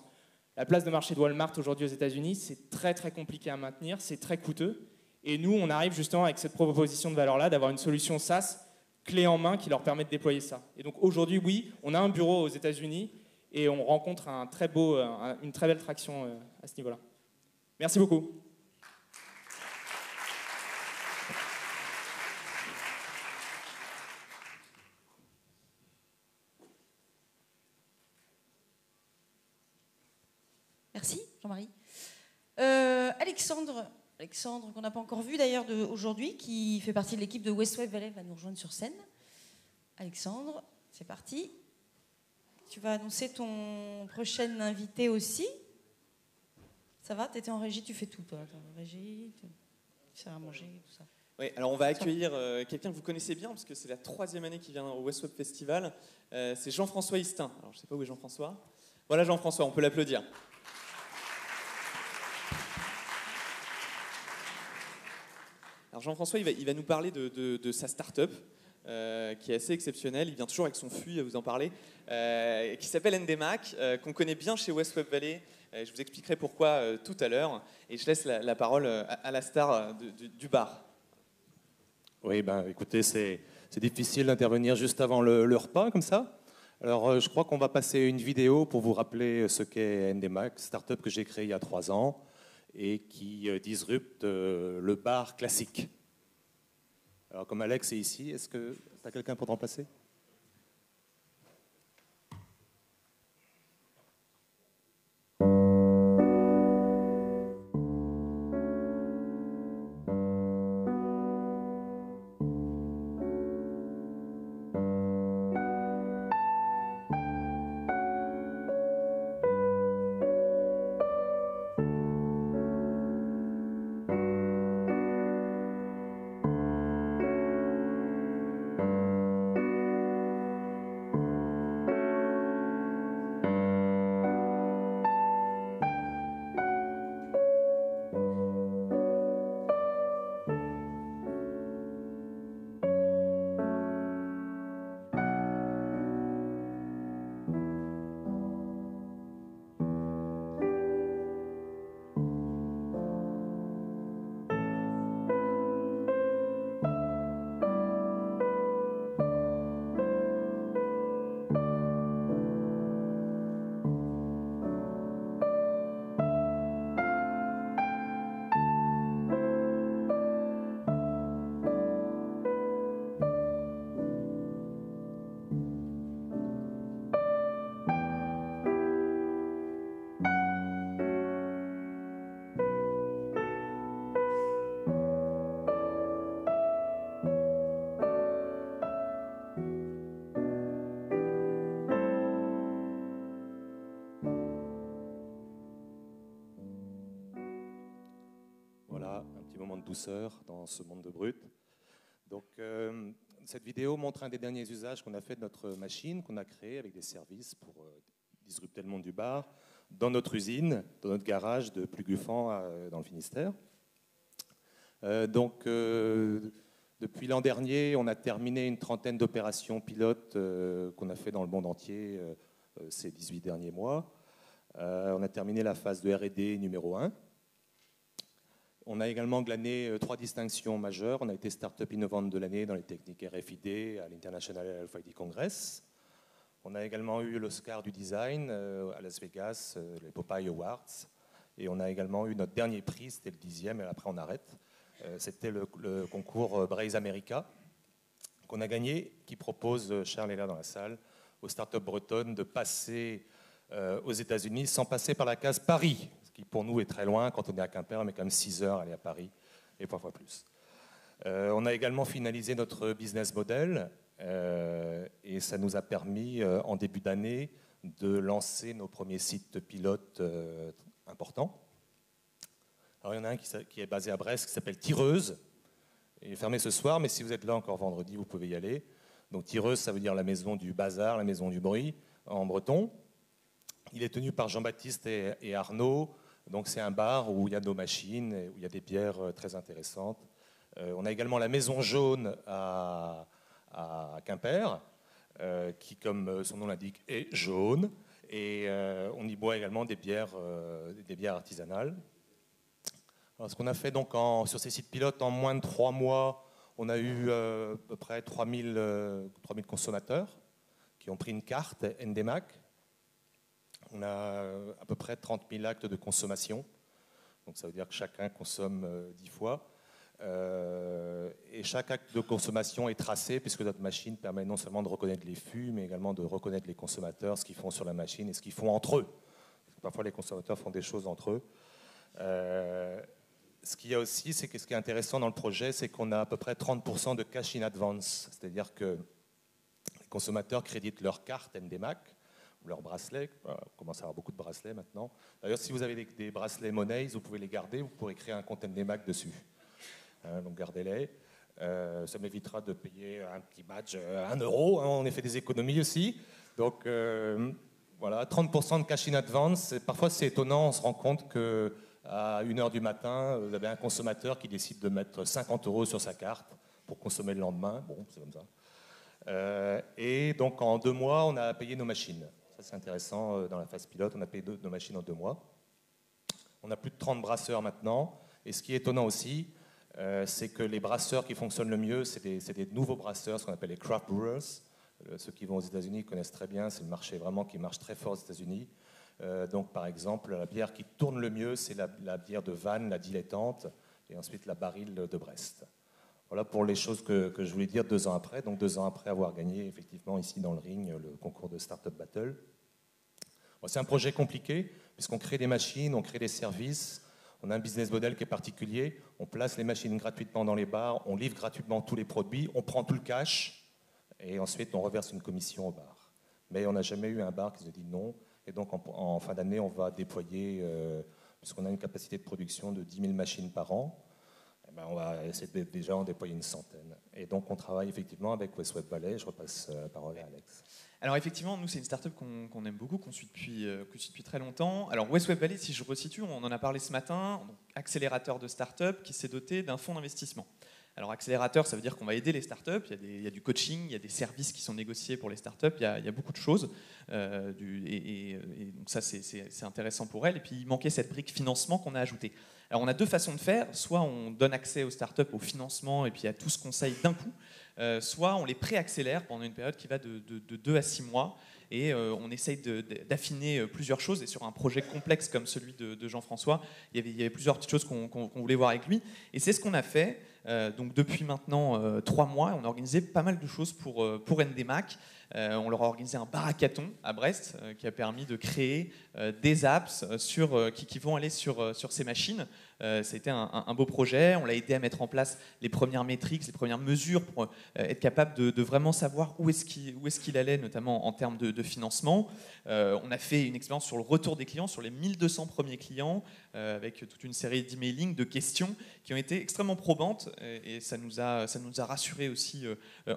La place de marché de Walmart aujourd'hui aux États-Unis, c'est très très compliqué à maintenir, c'est très coûteux. Et nous, on arrive justement avec cette proposition de valeur-là, d'avoir une solution SaaS clé en main qui leur permet de déployer ça. Et donc aujourd'hui, oui, on a un bureau aux États-Unis et on rencontre une très belle traction à ce niveau-là. Merci beaucoup. Merci, Jean-Marie. Alexandre, qu'on n'a pas encore vu d'ailleurs aujourd'hui, qui fait partie de l'équipe de West Web Valley, va nous rejoindre sur scène. Alexandre, c'est parti. Tu vas annoncer ton prochain invité aussi. Ça va? Tu étais en régie, tu fais tout, toi. Tu es en régie, tu sers à manger, tout ça. Oui, alors on va accueillir quelqu'un que vous connaissez bien, parce que c'est la 3e année qu'il vient au West Web Festival. C'est Jean-François Histin. Alors je ne sais pas où est Jean-François. Voilà Jean-François, on peut l'applaudir. Alors Jean-François, il va nous parler de sa start-up, qui est assez exceptionnelle. Il vient toujours avec son fui à vous en parler, qui s'appelle NDMac, qu'on connaît bien chez West Web Valley. Je vous expliquerai pourquoi tout à l'heure. Et je laisse la parole à la star du bar. Oui, ben, écoutez, c'est difficile d'intervenir juste avant le repas, comme ça. Alors, je crois qu'on va passer une vidéo pour vous rappeler ce qu'est NDMac, start-up que j'ai créée il y a 3 ans et qui disrupte le bar classique. Alors, comme Alex est ici, est-ce que tu as quelqu'un pour te remplacer ? Douceur dans ce monde de brut. Donc, cette vidéo montre un des derniers usages qu'on a fait de notre machine, qu'on a créée avec des services pour disrupter le monde du bar, dans notre usine, dans notre garage de Plugufan dans le Finistère. Depuis l'an dernier, on a terminé une 30aine d'opérations pilotes qu'on a fait dans le monde entier ces 18 derniers mois. On a terminé la phase de R&D numéro 1. On a également glané 3 distinctions majeures. On a été Startup innovante de l'année dans les techniques RFID à l'International RFID Congress. On a également eu l'Oscar du design à Las Vegas, les Popeye Awards. Et on a également eu notre dernier prix, c'était le 10e, et après on arrête. C'était le concours Braze America qu'on a gagné, qui propose, Charles est là dans la salle, aux startups bretonnes de passer aux États-Unis sans passer par la case Paris, ce qui pour nous est très loin quand on est à Quimper, mais quand même 6 heures aller à Paris et parfois plus. On a également finalisé notre business model et ça nous a permis en début d'année de lancer nos premiers sites pilotes importants. Alors, il y en a un qui est basé à Brest qui s'appelle Tireuse. Il est fermé ce soir, mais si vous êtes là encore vendredi, vous pouvez y aller. Donc Tireuse, ça veut dire la maison du bazar, la maison du bruit en breton. Il est tenu par Jean-Baptiste et Arnaud. Donc c'est un bar où il y a nos machines, et où il y a des bières très intéressantes. On a également la Maison Jaune à Quimper, qui, comme son nom l'indique, est jaune. Et on y boit également des bières artisanales. Alors, ce qu'on a fait donc sur ces sites pilotes, en moins de 3 mois, on a eu à peu près 3000 consommateurs qui ont pris une carte NDMAC. On a à peu près 30 000 actes de consommation. Donc ça veut dire que chacun consomme 10 fois. Et chaque acte de consommation est tracé puisque notre machine permet non seulement de reconnaître les fûts, mais également de reconnaître les consommateurs, ce qu'ils font sur la machine et ce qu'ils font entre eux. Parce que parfois les consommateurs font des choses entre eux. Ce qu'il y a aussi, c'est que ce qui est intéressant dans le projet, c'est qu'on a à peu près 30% de cash in advance. C'est-à-dire que les consommateurs créditent leur carte NDMAC ou leur bracelet. On commence à avoir beaucoup de bracelets maintenant. D'ailleurs, si vous avez des bracelets Monnays, vous pouvez les garder, vous pourrez créer un compte NDMAC dessus. Donc gardez-les. Ça m'évitera de payer un petit badge 1 euro. On a fait des économies aussi. Donc voilà, 30% de cash in advance. Parfois, c'est étonnant, on se rend compte que à 1h du matin, vous avez un consommateur qui décide de mettre 50 euros sur sa carte pour consommer le lendemain. Bon, c'est comme ça. Et donc, en 2 mois, on a payé nos machines. Ça, c'est intéressant. Dans la phase pilote, on a payé nos machines en 2 mois. On a plus de 30 brasseurs maintenant. Et ce qui est étonnant aussi, c'est que les brasseurs qui fonctionnent le mieux, c'est des nouveaux brasseurs, ce qu'on appelle les craft brewers. Ceux qui vont aux États-Unis connaissent très bien. C'est le marché vraiment qui marche très fort aux États-Unis. Donc, par exemple, la bière qui tourne le mieux, c'est la bière de Vannes, la dilettante, et ensuite la Baril de Brest. Voilà pour les choses que je voulais dire 2 ans après. Donc, 2 ans après avoir gagné, effectivement, ici dans le ring, le concours de Startup Battle. Bon, c'est un projet compliqué, puisqu'on crée des machines, on crée des services, on a un business model qui est particulier, on place les machines gratuitement dans les bars, on livre gratuitement tous les produits, on prend tout le cash, et ensuite on reverse une commission au bar. Mais on n'a jamais eu un bar qui se dit non. Et donc, en fin d'année, on va déployer, puisqu'on a une capacité de production de 10 000 machines par an, on va essayer déjà en déployer une centaine. Et donc, on travaille effectivement avec West Web Valley. Je repasse la parole à Alex. Alors, effectivement, nous, c'est une startup qu'on aime beaucoup, qu'on suit depuis très longtemps. Alors, West Web Valley, si je resitue, on en a parlé ce matin, donc, accélérateur de startup qui s'est doté d'un fonds d'investissement. Alors, accélérateur, ça veut dire qu'on va aider les startups. Il y a du coaching, il y a des services qui sont négociés pour les startups, il y a beaucoup de choses. Et donc ça, c'est intéressant pour elles. Et puis, il manquait cette brique financement qu'on a ajoutée. Alors, on a 2 façons de faire. Soit on donne accès aux startups, au financement, et puis à tout ce conseil d'un coup. Soit on les préaccélère pendant une période qui va de 2 à 6 mois. Et on essaye d'affiner plusieurs choses. Et sur un projet complexe comme celui de Jean-François, il y avait plusieurs petites choses qu'on voulait voir avec lui. Et c'est ce qu'on a fait. Donc depuis maintenant 3 mois, on a organisé pas mal de choses pour NDMAC. On leur a organisé un bar hackathon à Brest qui a permis de créer des apps qui vont aller sur ces machines. Ça a été un beau projet. On l'a aidé à mettre en place les premières métriques, les premières mesures pour être capable de vraiment savoir où est-ce qu'il allait, notamment en termes de financement. On a fait une expérience sur le retour des clients, sur les 1200 premiers clients, avec toute une série d'emailing, de questions qui ont été extrêmement probantes et ça nous a rassurés aussi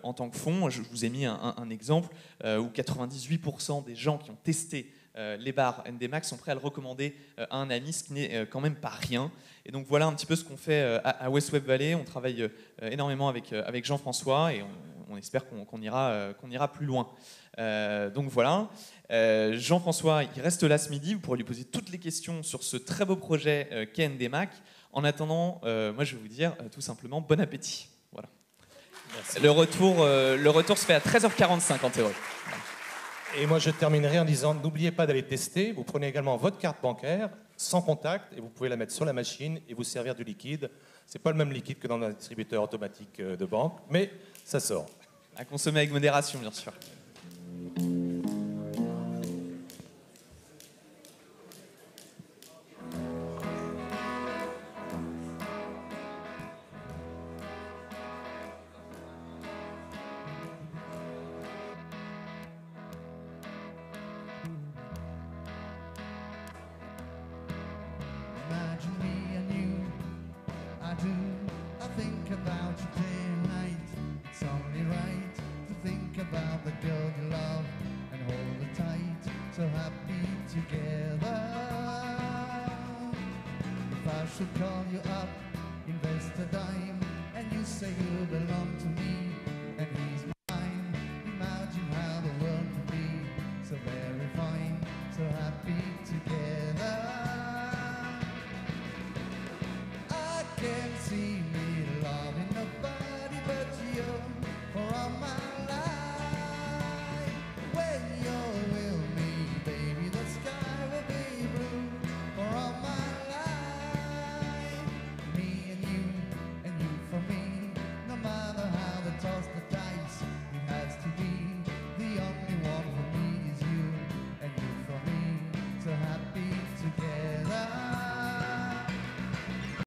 en tant que fonds. Je vous ai mis un exemple où 98% des gens qui ont testé les bars NDMAC sont prêts à le recommander à un ami, ce qui n'est quand même pas rien. Et donc voilà un petit peu ce qu'on fait à West Web Valley. On travaille énormément avec Jean-François et on espère qu'on ira plus loin. Donc voilà. Jean-François, il reste là ce midi. Vous pourrez lui poser toutes les questions sur ce très beau projet qu'est NDMAC. En attendant, moi je vais vous dire tout simplement bon appétit. Voilà. Merci. Le retour se fait à 13h45 en théorie. Voilà. Et moi, je terminerai en disant, n'oubliez pas d'aller tester. Vous prenez également votre carte bancaire, sans contact, et vous pouvez la mettre sur la machine et vous servir du liquide. Ce n'est pas le même liquide que dans un distributeur automatique de banque, mais ça sort. À consommer avec modération, bien sûr. about your day and night. It's only right to think about the girl you love and hold her tight, so happy together. If I should call you up, invest a dime, and you say you belong to me, and he's mine, imagine how the world could be so very fine, so happy together.